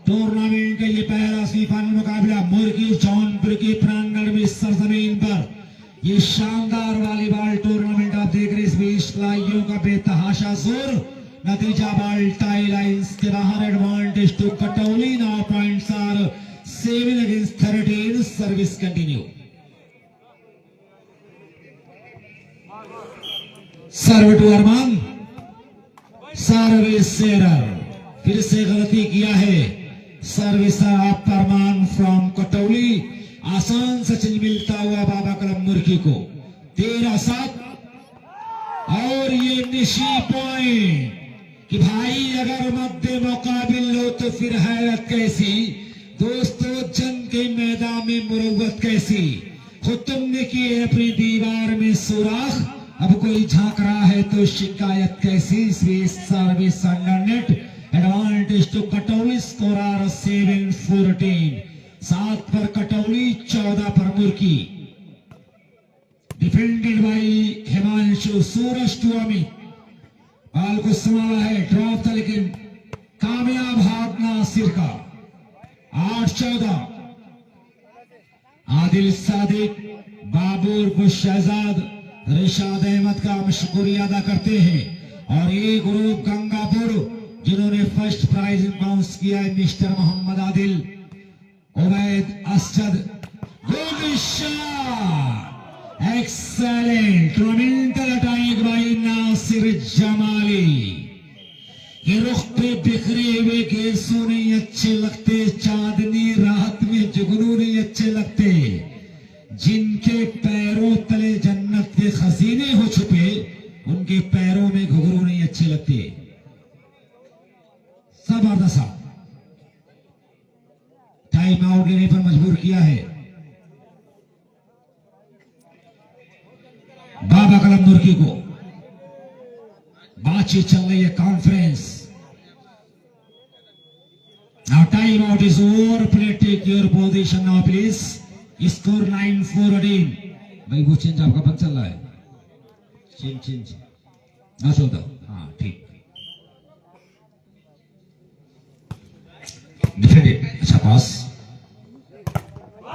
टूर्नामेंट का ये पहला सेमीफाइनल मुकाबला मुर्गी जौनपुर के प्रांगण में सरजमीन पर ये शानदार वॉलीबॉल टूर्नामेंट आप देख रहे हैं। इस बीच खिलाड़ियों का बेतहाशा जोर। नतीजा बॉल टाई लाइंस के बाहर। Advantage to Katauli. Now points are 7-13। Service continue. Serve to Arman. Service error. फिर से गलती किया है। सर्विस आप अरमान फ्रॉम कटौली। आसान से चेंज मिलता हुआ बाबा कलम मुर्गी को। 13-7 और ये निशी पॉइंट कि भाई अगर मध्य मुकाबिल हो तो फिर हैरत कैसी। दोस्तों जंग के मैदान में मुरव्वत कैसी। खुद तुमने की है अपनी दीवार में सुराख, अब कोई झांक रहा है तो शिकायत कैसी। Service under net. Advantage to Katauli. Score are 7-14। 7 पर कटौली 14 पर मुर्गी। Defended by Himanshu. Suraj to Amit. Ball को संभाला है। ड्रॉप था लेकिन कामयाब हाथ नासिर का। 8-14। आदिल सादिक, बाबुर शहजाद, रिशाद अहमद का हम शुक्रिया अदा करते हैं। और ये ग्रुप गंगापुर जिन्होंने फर्स्ट प्राइज बाउंस किया है। Mister Mohammad Adil, Ubaid Asad, excellent tournamental attack by Nasir Jamali. ये रुख पे बिखरे हुए गेसू नहीं अच्छे लगते। चांदनी रात में जुगनू नहीं अच्छे लगते। जिनके पैरों तले जन्नत के खजीने हो छुपे उनके पैरों में घुघरू नहीं अच्छे लगते। जबरदस्त टाइम आउट लेने पर मजबूर किया है बाबा कलम मुर्गी को। बातचीत चल रही है conference. Now time out is over. Play take your position now please. Score 9-14। भाई वो चेंज आपका बंद चल रहा है। चेंज ना चलता। हाँ ठीक। डिफेंडेड। अच्छा पास।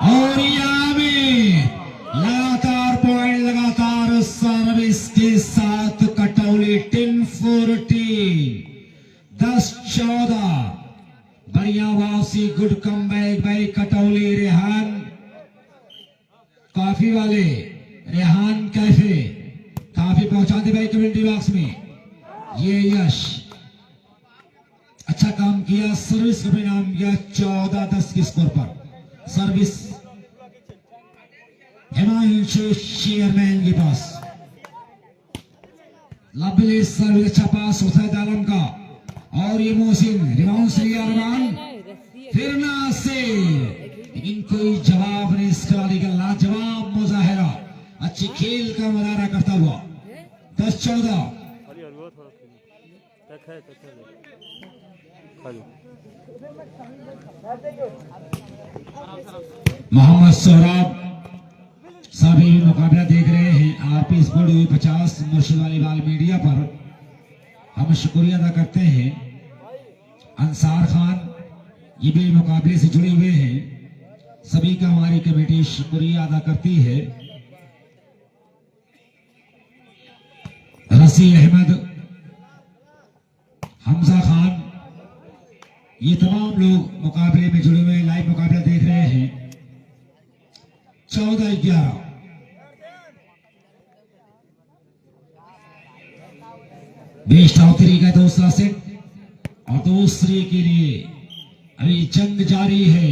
और यहाँ में लगातार पॉइंट। लगातार सर्विस के साथ कटौली 10-14। 10-14। बढ़िया वापसी। Good come back by Katauli. Rehan काफी वाले। रेहान कैफे काफी पहुंचाते भाई कम्युनिटी बॉक्स में। ये यश अच्छा काम किया। सर्विस का परिणाम किया 14-10 के स्कोर पर। सर्विस हिमांशु चेयरमैन के पास। Lovely service. अच्छा पास हुसैन आलम का। और ये मोहसिन रिबाउंड से अरमान फिर ना से, लेकिन कोई जवाब नहीं इस खिलाड़ी का। लाजवाब मुजाहिरा। अच्छी खेल का मुजाहरा करता हुआ। 10-14। मोहम्मद सोहराब सभी मुकाबला देख रहे हैं आरपी स्पोर्ट 50 मुर्शिद वालीबाल मीडिया पर। हम शुक्रिया अदा करते हैं। अंसार खान ये भी मुकाबले से जुड़े हुए हैं, सभी का हमारी कमेटी शुक्रिया अदा करती है। रसी अहमद, हमजा खान, ये तमाम लोग मुकाबले में जुड़े हुए लाइव मुकाबला देख रहे हैं। 14-11 बेस्ट ऑफ 3 का दूसरा सेट और दूसरे के लिए अभी जंग जारी है।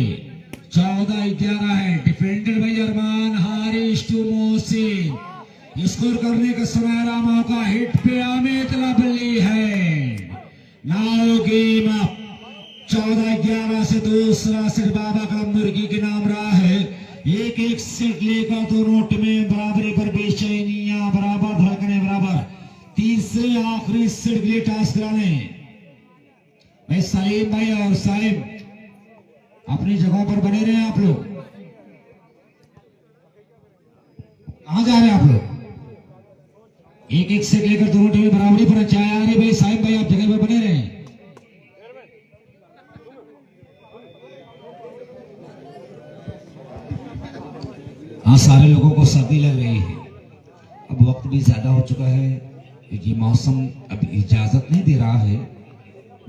14-11 है। डिफेंडर भाई अरमान हारिस टू मोहसिन, स्कोर करने का सुनहरा मौका। हिट पे अमित लवली है। Now game up. 14-11 से दूसरा सेट बाबा का मुर्गी के नाम रहा है। एक सेट लेकर दोनों टीमें बराबरी पर, बेचैनियां बराबर, धड़कने बराबर। तीसरे आखिरी सेट के लिए टास्क कराने भाई सलीम भाई और साहिब अपनी जगहों पर बने रहे। आप लोग कहां जा रहे हैं? आप लोग एक सेट लेकर दोनों टीमें बराबरी पर। चाहे आ रही भाई साहिब भाई, आप जगह पर बने रहे। हाँ, सारे लोगों को सर्दी लग रही है। अब वक्त भी ज्यादा हो चुका है, ये मौसम अब इजाजत नहीं दे रहा है।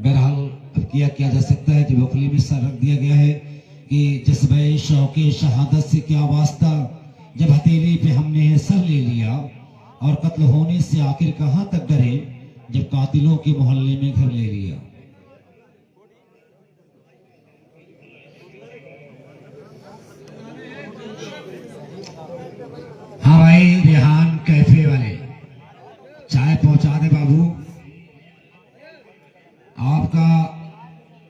बहरहाल अब किया जा सकता है कि वकली में सर रख दिया गया है कि जज्बे शौके शहादत से क्या वास्ता, जब हथेली पे हमने सर ले लिया और कत्ल होने से आखिर कहां तक डरे, जब कातिलों के मोहल्ले में घर ले लिया। हाँ भाई, रेहान कैफे वाले चाय पहुंचा दे बाबू, आपका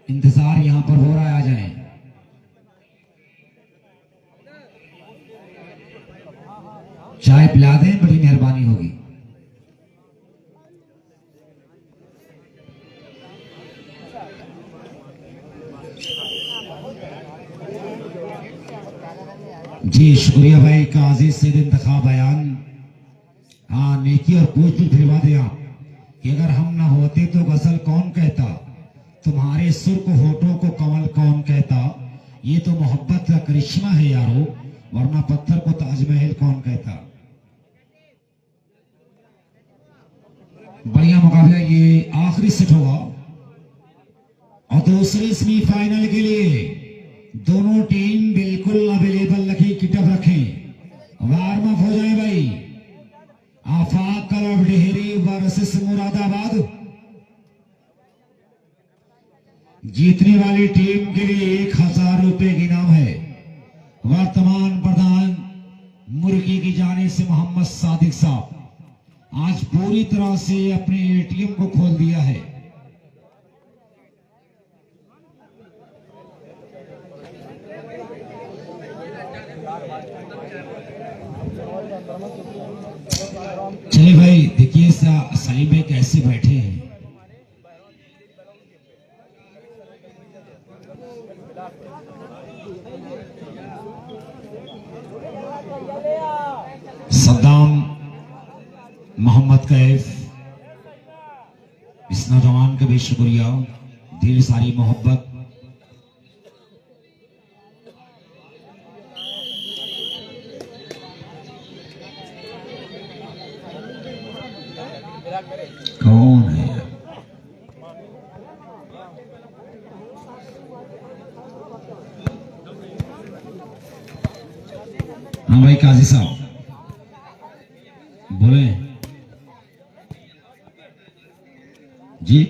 इंतजार यहां पर हो रहा है, आ जाए। चाय पिला दें, बड़ी मेहरबानी होगी। जी शुक्रिया भाई का अजीज से इंतखाब बयान। हाँ, नेकी और पूछ भी फिरवा दे आप कि अगर हम ना होते तो गजल कौन कहता, तुम्हारे सुर को होठों को कमल कौन कहता। ये तो मोहब्बत का करिश्मा है यारो, वरना पत्थर को ताजमहल कौन कहता। बढ़िया मुकाबला, ये आखिरी सेट होगा और दूसरे सेमीफाइनल के लिए दोनों टीम बिल्कुल अवेलेबल रखी, किटअप रखें, वार्म अप हो जाए भाई। Afaq club Dehri versus Moradabad. जीतने वाली टीम के लिए 1000 रुपए की इनाम है। वर्तमान प्रधान मुर्गी की जाने से मोहम्मद सादिक साहब आज पूरी तरह से अपने एटीएम को खोल दिया है। चलिए भाई, देखिए सलीम भाई कैसे बैठे हैं। सद्दाम, मोहम्मद कैफ, इस नौजवान का भी शुक्रिया, ढेर सारी मोहब्बत। कौन है यार? हाँ भाई काजी साहब बोले जी।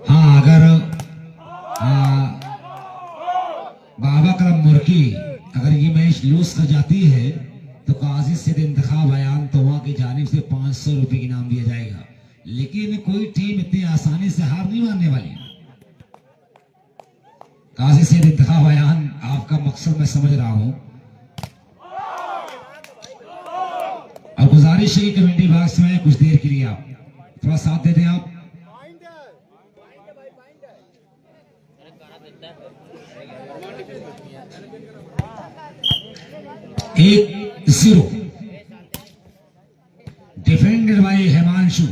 हाँ, अगर बाबा का मुर्गी जब ये मैच लूज कर जाती है तो काजी से इंतखाब बयान तोवा की जानिब से 500 रुपए की इनाम दिया जाएगा। लेकिन कोई टीम इतनी आसानी से हार नहीं मानने वाली। काजी से इंतखाब बयान, आपका मकसद मैं समझ रहा हूं, और गुजारिश है कि कमेटी बॉक्स में कुछ देर के लिए आप थोड़ा साथ दे दें। आप एक 0 डिफेंडेड बाय हिमांशु,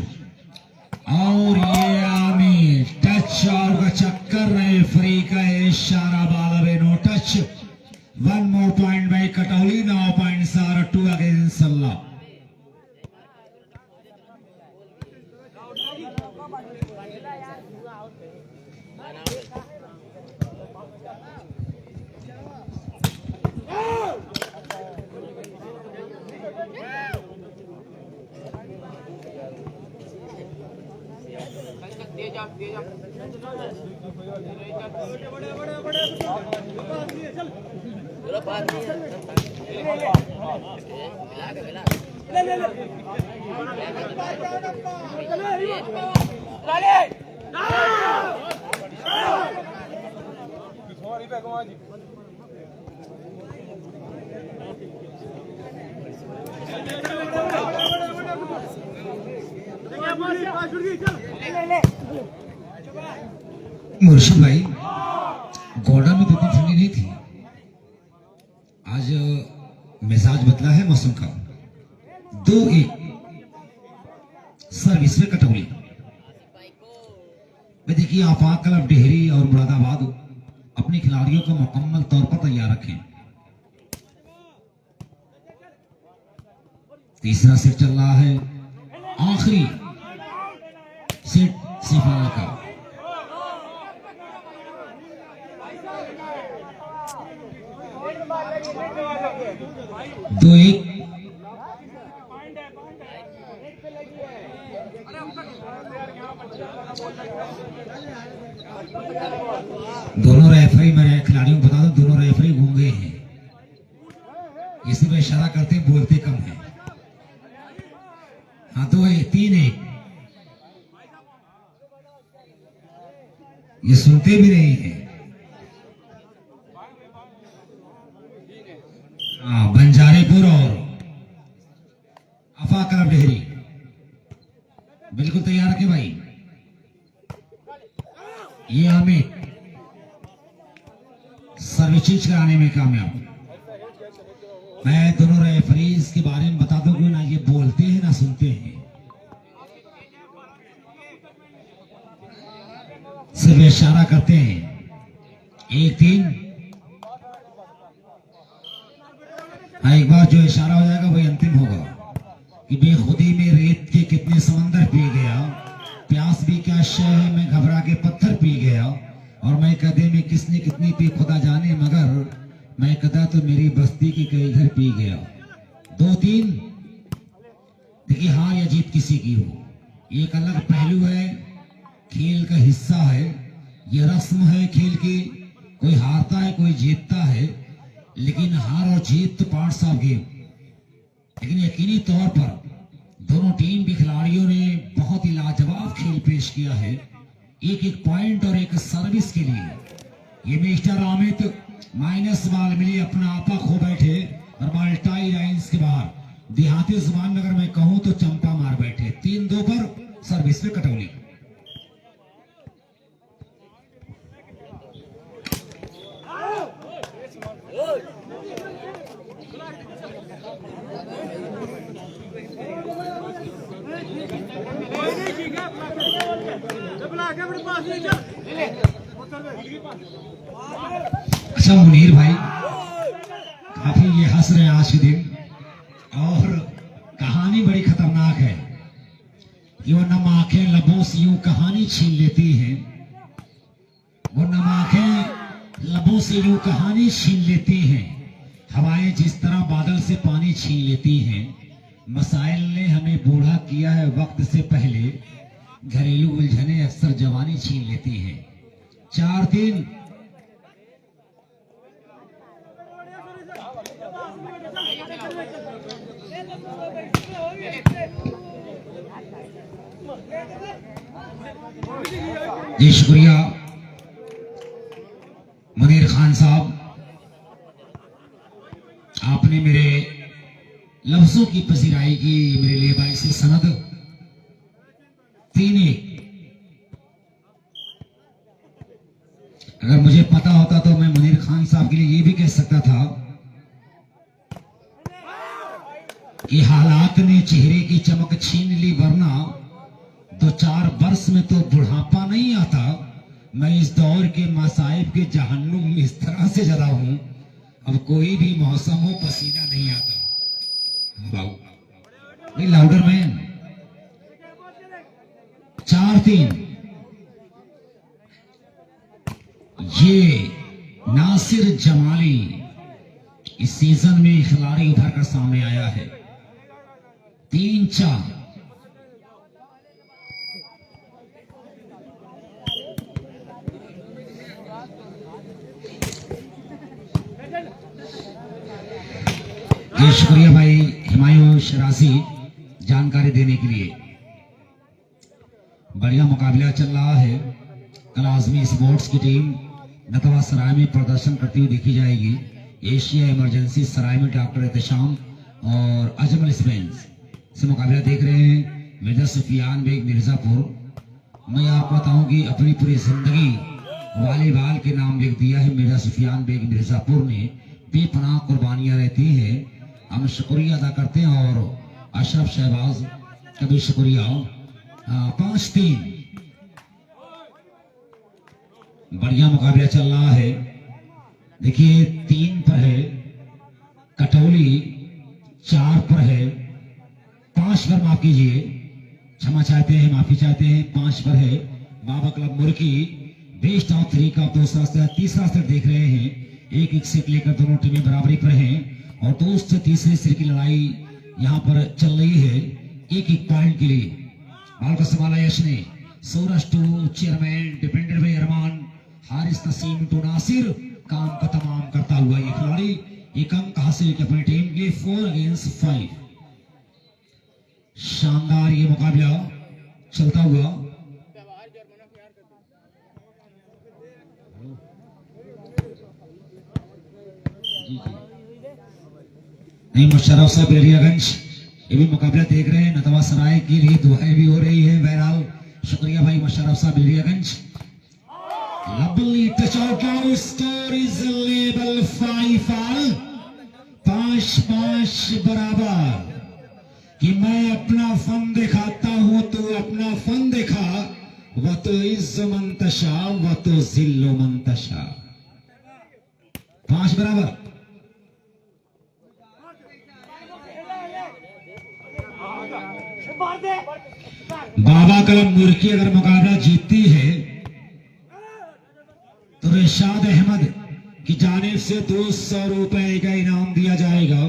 और ये आमिर टच और का चक्कर रेफरी का इशारा, बाल बे no touch. 1 more point by Katauli, now points are 2 against Sallah. मुर्शिद भाई, गोडा में तो इतनी ठंडी नहीं थी, आज मिजाज बदला है मौसम का। 2-1 सर्विस में कटौली। देखिए, आफाक क्लब डेहरी और मुरादाबाद अपने खिलाड़ियों को मुकम्मल तौर पर तैयार रखें। तीसरा सेट चल रहा है, आखिरी सेट सेमीफाइनल का। दो एक दोनों रेफरी, मेरे खिलाड़ियों को बता दूं, दोनों रेफरी गूंगे हैं। इसी पे इशारा करते हैं, बोलते कम है। हाँ, 2-3-1 ये सुनते भी नहीं है। हाँ, बंजारेपुर और आफाक क्लब डेहरी बिल्कुल तैयार रखे भाई। ये हमें सर्विसेज कराने में कामयाब। मैं दोनों रेफरीज के बारे में बता दूं कि ना ये बोलते हैं ना सुनते हैं, सिर्फ इशारा करते हैं। 1-3। हाँ, एक बार जो इशारा हो जाएगा वही अंतिम होगा कि बेखुदी में रेत के कितने समंदर पी गया, प्यास भी क्या शय है, मैं घबरा के पत्थर पी गया, और मैं कदे में किसने कितनी पी खुदा जाने, मगर मैं कदा तो मेरी बस्ती के कई घर पी गया। 2-3। देखिए, हार या जीत किसी की हो, ये एक अलग पहलू है, खेल का हिस्सा है, ये रस्म है खेल की। कोई हारता है, कोई जीतता है, लेकिन हार और जीत तो पार्ट्स ऑफ गेम। लेकिन यकीनी तौर पर दोनों टीम के खिलाड़ियों ने बहुत ही लाजवाब खेल पेश किया है, एक एक पॉइंट और एक सर्विस के लिए। ये मिस्टर अमित माइनस बाल मिली, अपना आपा खो बैठे और बाल टाई लाइंस के बाहर। देहाती जुबान में अगर मैं कहूं तो चंपा मार बैठे। 3-2 पर सर्विस में कटौली। अच्छा मुनीर भाई, काफी ये हंस रहे हैं आज के दिन, और कहानी बड़ी खतरनाक है कि वो नमाखें लबों से यूं कहानी छीन लेती हैं, वो नमाखें लबों से यूं कहानी छीन लेती हैं, हवाएं जिस तरह बादल से पानी छीन लेती हैं। मसाइल ने हमें बूढ़ा किया है वक्त से पहले, घरेलू उलझने अक्सर जवानी छीन लेती हैं। 4-3। जी शुक्रिया मुनीर खान साहब, आपने मेरे लफ्जों की पजीराई की, मेरे लिए बाइसी सनद 3-1। अगर मुझे पता होता तो मैं मुनीर खान साहब के लिए ये भी कह सकता था कि हालात ने चेहरे की चमक छीन ली, वरना 2-4 वर्ष में तो बुढ़ापा नहीं आता। मैं इस दौर के मसाइब के जहन्नुम में इस तरह से जला हूं, अब कोई भी मौसम हो पसीना नहीं आता। नहीं लाउडर मैन। 4-3। ये नासिर जमाली इस सीजन में खिलाड़ी उभर कर सामने आया है। 3-4। जी शुक्रिया भाई हिमायूं शरासी जानकारी देने के लिए। बढ़िया मुकाबला चल रहा है। कल आजमी स्पोर्ट्स की टीम नतवा सराय में प्रदर्शन करती हुई देखी जाएगी। एशिया इमरजेंसी सराय में डॉक्टर एहतशाम और अजमल स्पेंस से मुकाबला देख रहे हैं। मिर्जा सुफियान बेग मिर्जापुर। मैं आपको बताऊं कि अपनी पूरी जिंदगी वॉलीबॉल के नाम लिख दिया है मिर्जा सुफियान बेग मिर्जापुर ने। बेपनाह कुर्बानियां रहती हैं, हम शुक्रिया अदा करते हैं। और अशरफ शहबाज का भी शुक्रिया। 5-3। बढ़िया मुकाबला चल रहा है। देखिए 3 पर है कटौली, 4 पर है, 5 पर माफ कीजिए, क्षमा चाहते हैं, माफी चाहते हैं। 5 पर है बाबा क्लब मुर्की। बेस्ट ऑफ 3 का दूसरा सेट, तीसरा सेट देख रहे हैं। 1-1 सेट लेकर दोनों टीमें बराबरी पर हैं और 2 से तीसरे सेट की लड़ाई यहां पर चल रही है 1-1 पॉइंट के लिए। बाल को संभाला यश ने। सूरज टू चेयरमैन डिपेंडेंट भाई अरमान हारिस नसीम टू नासिर काम का तमाम करता हुआ ये खिलाड़ी 1 अंक हासिल किया अपनी टीम के 4 अगेंस्ट 5। शानदार ये मुकाबला चलता हुआ। नहीं मुशर्रफ साहब बेरियागंज ये भी मुकाबला देख रहे हैं। नतवा सराय के लिए दुआएं भी हो रही है। बहरहाल शुक्रिया भाई मुशर्रफ साहब बेरियागंज। Lovely touch out now. Score is label 5 all. 5-5 बराबर। कि मैं अपना फन दिखाता हूं तो अपना फन दिखा, वह तो इज्जो मंतशा वह तो जिल्लो मंतशा। 5 बराबर। बाबा कलम मुर्की अगर मुकाबला जीतती है तो रिशाद अहमद की जानिब से 200 रुपए का इनाम दिया जाएगा।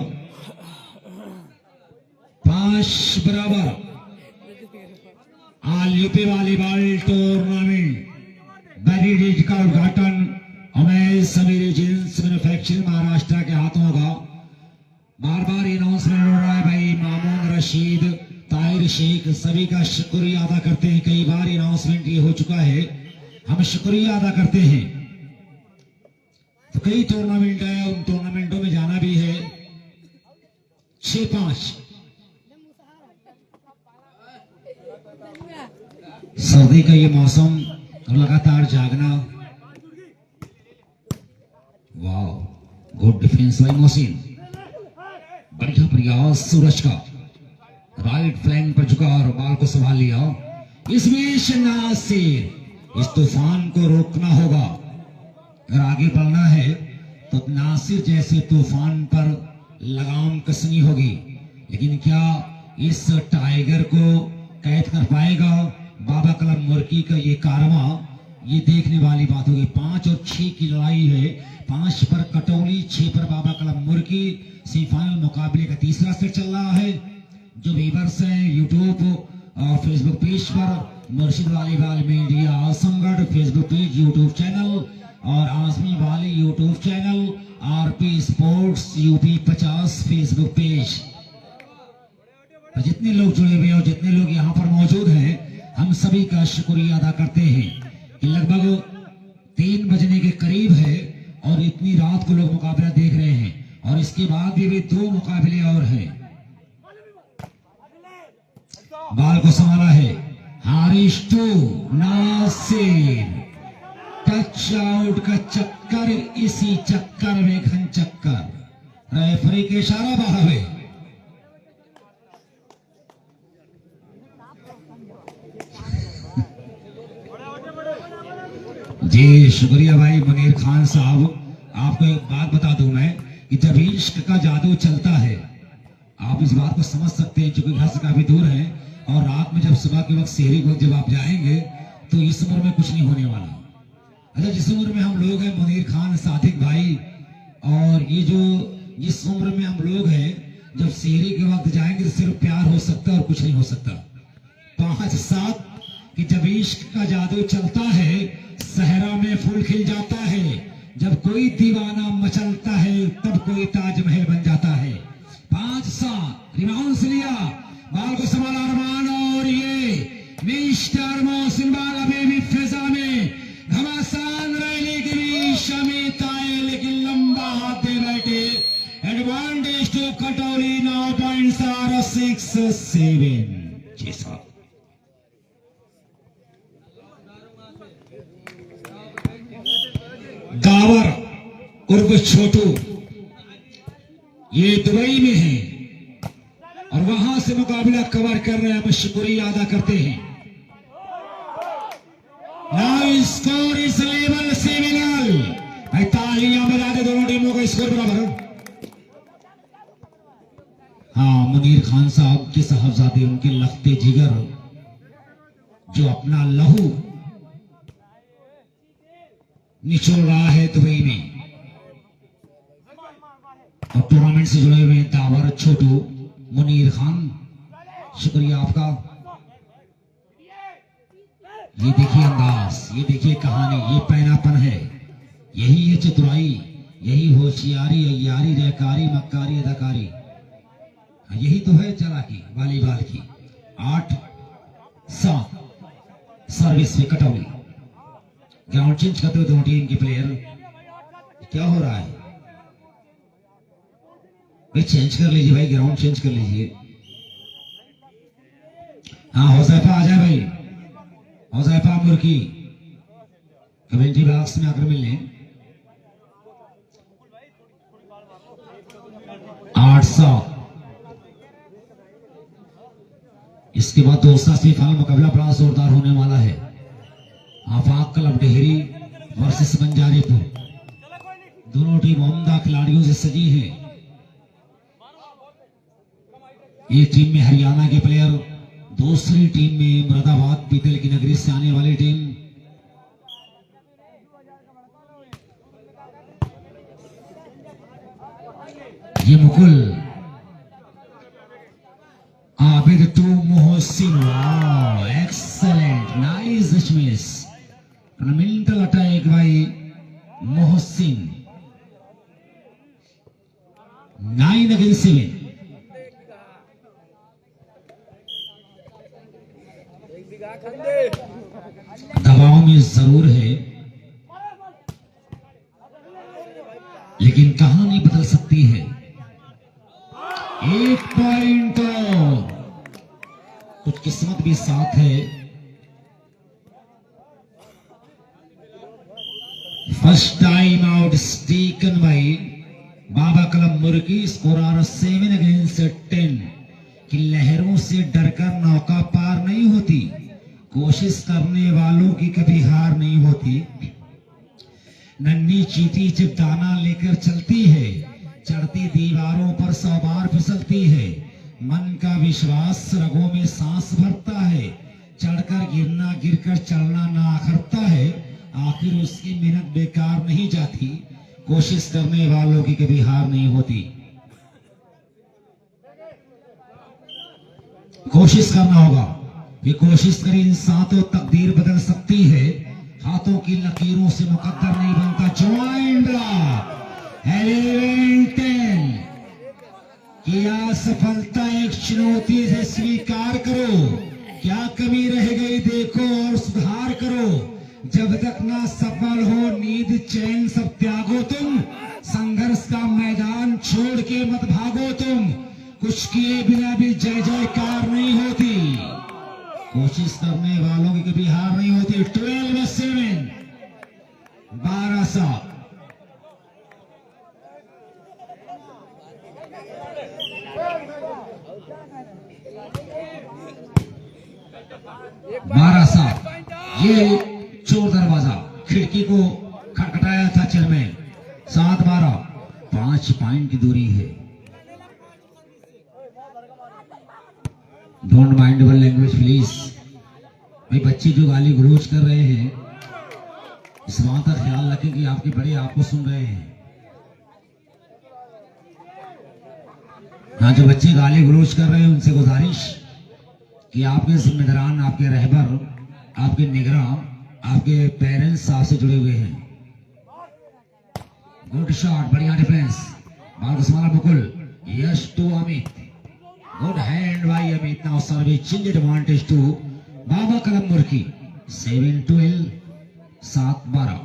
5 बराबर। All UP volleyball tournament barricade का उद्घाटन उमेश समीर जींस मैन्युफैक्चरिंग महाराष्ट्र के हाथों होगा। बार बार अनाउंसमेंट हो रहा है भाई। मामून रशीद ताहिर शेख सभी का शुक्रिया अदा करते हैं। कई बार अनाउंसमेंट ये हो चुका है, हम शुक्रिया अदा करते हैं। तो कई टूर्नामेंट है, उन टूर्नामेंटों में जाना भी है। 6-5। सर्दी का ये मौसम और लगातार जागना। वाह गुड डिफेंस बाय मोहसिन। बढ़िया प्रयास सूरज का। राइट फ्लैंक पर झुका और बाल को संभाल लिया। इसमें नासिर इस तूफान को रोकना होगा। अगर आगे बढ़ना है तो नासिर जैसे तूफान पर लगाम कसनी होगी। लेकिन क्या इस टाइगर को कैद कर पाएगा बाबा कलम मुर्की का ये कारवा? ये देखने वाली बात होगी। 5 और 6 की लड़ाई है। 5 पर कटौली, 6 पर बाबा कलम मुर्की। सेमीफाइनल मुकाबले का तीसरा सेट चल रहा है। जो व्यूअर्स हैं यूट्यूब और फेसबुक पेज पर मुर्शिद volleyball media Azamgarh Facebook page YouTube channel और आजमी वाली YouTube channel, RP sports UP 50 Facebook page. तो जितने लोग जुड़े हुए और जितने लोग यहाँ पर मौजूद हैं, हम सभी का शुक्रिया अदा करते हैं कि लगभग 3 बजने के करीब है और इतनी रात को लोग मुकाबला देख रहे हैं और इसके बाद भी 2 मुकाबले और हैं। बाल को संभाला है Harish to Nasir, touch out का चक्कर, इसी चक्कर में घन चक्कर, रेफरी के इशारा बाहर है। जी शुक्रिया भाई मुनीर खान साहब। आपको एक बात बता दूं मैं कि जब इश्क का जादू चलता है, आप इस बात को समझ सकते हैं क्योंकि घर से काफी दूर है और रात में जब सुबह के वक्त शहरी को जब आप जाएंगे तो इस उम्र में कुछ नहीं होने वाला। अच्छा, जिस उम्र में हम लोग हैं मुनीर खान सादिक भाई, और ये जो जिस उम्र में हम लोग हैं जब शहरी के वक्त जाएंगे तो सिर्फ प्यार हो सकता है और कुछ नहीं हो सकता। 5-7 कि जब इश्क का जादू चलता है सहरा में फूल खिल जाता है, जब कोई दीवाना मचलता है तब कोई ताजमहल बन जाता है। 5-7 रिबाउंड से लिया, बाल को संभाला अरमान और ये मिस्टर मोहसिन बाल अभी भी फिजा में घमासान रैली के बीच अमित आए लेकिन लंबा हाथ दे बैठे। एडवांटेज टू कटोरी, नाउ पॉइंट्स आर 6-7। जी साहब, गावर उर्फ छोटू ये दुबई में है और वहां से मुकाबला कवर कर रहे हैं। हम शुक्रिया अदा करते हैं। नाउ स्कोर इस लेवल से मिलल, तालियां बजा दे दोनों टीमों का स्कोर बराबर। हाँ, मुनीर खान साहब के साहबजादे, उनके लखते जिगर जो अपना लहू निचोड़ रहा है दुबई में और टूर्नामेंट से जुड़े हुए दावर छोटू मुनीर खान, शुक्रिया आपका। ये देखिए अंदाज, ये देखिए कहानी, ये पैनापन है, यही है चतुराई, यही होशियारी, अय्यारी, रहकारी, मक्कारी, अदाकारी, यही तो है चालाकी वॉलीबॉल की। 8-7 सर्विस में कटौली। ग्राउंड चेंज करते हुए दोनों टीम के प्लेयर। क्या हो रहा है भाई? चेंज कर लीजिए भाई, ग्राउंड चेंज कर लीजिए। हाँ हौसैफा आ जाए भाई, हौसैफा मुर्की कमेंट्री बॉक्स में आकर मिल लें। 8-7 इसके बाद दूसरा सेमीफाइनल मुकाबला बड़ा जोरदार होने वाला है। आफाक क्लब डेहरी वर्सेस बंजारेपुर, दोनों टीम उम्दा खिलाड़ियों से सजी है। एक टीम में हरियाणा के प्लेयर, दूसरी टीम में मुरादाबाद पीतल की नगरी से आने वाली टीम। ये Mukul Abid to Mohsin, wow excellent, nice dismiss, fundamental attack by Mohsin. 9 against 7। दबाव में जरूर है लेकिन कहानी बदल सकती है। 1 पॉइंट और कुछ किस्मत भी साथ है। First time out taken by Baba club Murki. Score are 7 against 10 कि लहरों से डरकर नौका पार नहीं होती, कोशिश करने वालों की कभी हार नहीं होती। नन्ही चींटी जब दाना लेकर चलती है, चढ़ती दीवारों पर 100 बार फिसलती है। मन का विश्वास रगों में सांस भरता है, चढ़कर गिरना गिरकर चढ़ना ना अखरता है। आखिर उसकी मेहनत बेकार नहीं जाती, कोशिश करने वालों की कभी हार नहीं होती। कोशिश करना होगा, ये कोशिश करे इंसान तो तकदीर बदल सकती है। हाथों की लकीरों से मुकद्दर नहीं बनता। ज्वाइन ब्लॉक 11-10 किया सफलता एक चुनौती से स्वीकार करो। क्या कमी रह गई देखो और सुधार करो। जब तक ना सफल हो नींद चैन सब त्यागो तुम। संघर्ष का मैदान छोड़ के मत भागो तुम। कुछ किए बिना भी जय जयकार नहीं होती। कोशिश करने वालों की कभी हार नहीं होती। 12-7 12-7 12-7 ये चोर दरवाजा खिड़की को खटखटाया था चेयरमैन। 7-12 5 पॉइंट की दूरी है। Don't mind were language please. भाई बच्चे जो गाली गलौज कर रहे हैं इस बात का ख्याल रखें कि आपके बड़े आपको सुन रहे हैं। हाँ, जो बच्चे गाली गलौज कर रहे हैं उनसे गुजारिश कि आपके जिम्मेदारान, आपके रहबर, आपके निगरान, आपके पेरेंट्स आपसे जुड़े हुए हैं। गुड शॉट, बढ़िया डिफेंस। बाल को संभाला Mukul. Yes to Amit. Good hand by Amit. Now service change advantage to Baba Kalam Murki. 7-12 7-12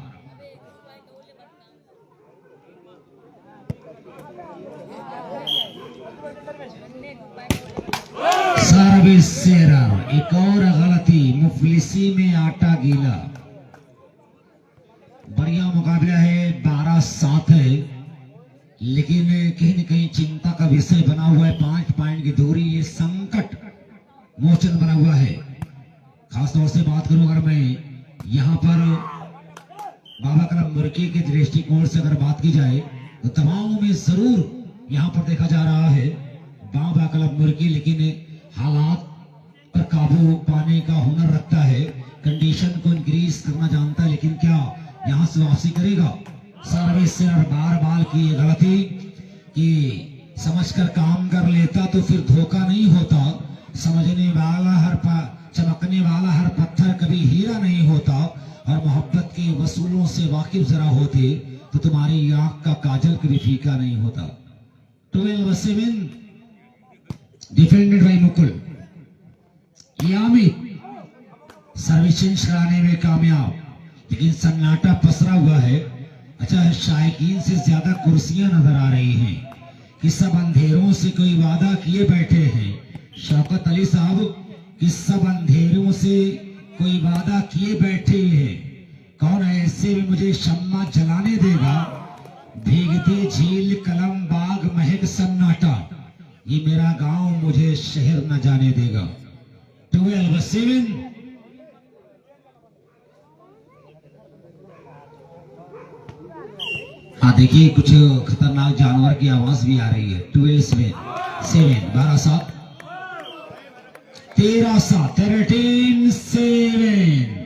service सेरर। एक और गलती, मुफलिसी में आटा गीला। बढ़िया मुकाबला है। 12-7 है लेकिन कहीं न कहीं चिंता का विषय बना हुआ है। 5 पॉइंट की दूरी, ये संकट मोचन बना हुआ है। खासतौर से बात करूं अगर मैं यहाँ पर बाबा कलम मुर्की के दृष्टिकोण से अगर बात की जाए तो तमामों में जरूर यहाँ पर देखा जा रहा है बाबा कलम मुर्की, लेकिन हालात पर काबू पाने का हुनर रखता है। कंडीशन को इंक्रीज करना जानता है, लेकिन क्या यहाँ से वापसी करेगा? सर्विस से बार बार की ये गलती कि समझकर काम कर लेता तो फिर धोखा नहीं होता। समझने वाला चमकने वाला हर पत्थर कभी हीरा नहीं होता। और मोहब्बत के वसूलों से वाकिफ जरा होते तो तुम्हारी आंख का काजल कभी फीका नहीं होता। 12-7 डिफेंडेड बाय मुकुल। यामित सर्विस चेंज कराने में कामयाब, लेकिन सन्नाटा पसरा हुआ है। अच्छा, शायकीन से ज्यादा कुर्सियां नजर आ रही हैं कि सब अंधेरों से कोई वादा किए बैठे हैं। शौकत अली साहब कि सब अंधेरों से कोई वादा किए बैठे हैं। कौन ऐसे में मुझे शम्मा जलाने देगा? भीगती झील कलम बाग महक सन्नाटा, ये मेरा गांव मुझे शहर न जाने देगा। 12-7 हाँ, देखिए कुछ खतरनाक जानवर की आवाज भी आ रही है। 12-7 12-7 13-7 13-7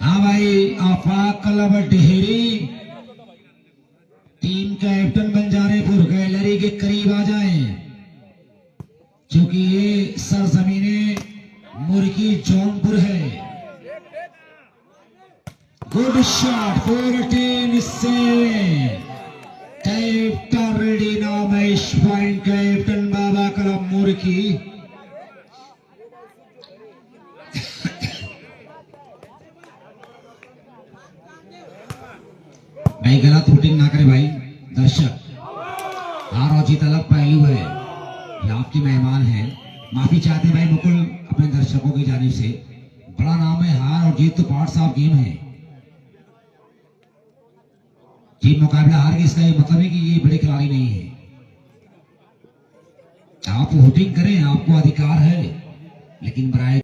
हाँ भाई, Afaq club Dehri team captain Banjarepur gallery के करीब आ जाएं, क्योंकि ये सरजमीने मुर्गी जौनपुर है। Good shot 14-7 captain ready now match point captain Baba Kalam Murgi. भाई गलत शूटिंग ना करे भाई। दर्शक, हार और जीत अलग पहलू है, ये आपके मेहमान हैं। माफी चाहते भाई मुकुल अपने दर्शकों की जानिब से। बड़ा नाम है, हार और जीत तो पार्ट्स ऑफ गेम है। टीम मुकाबला हार गई, इसका ये मतलब है कि ये बड़े खिलाड़ी नहीं है। आप वोटिंग करें, आपको अधिकार है, लेकिन बराए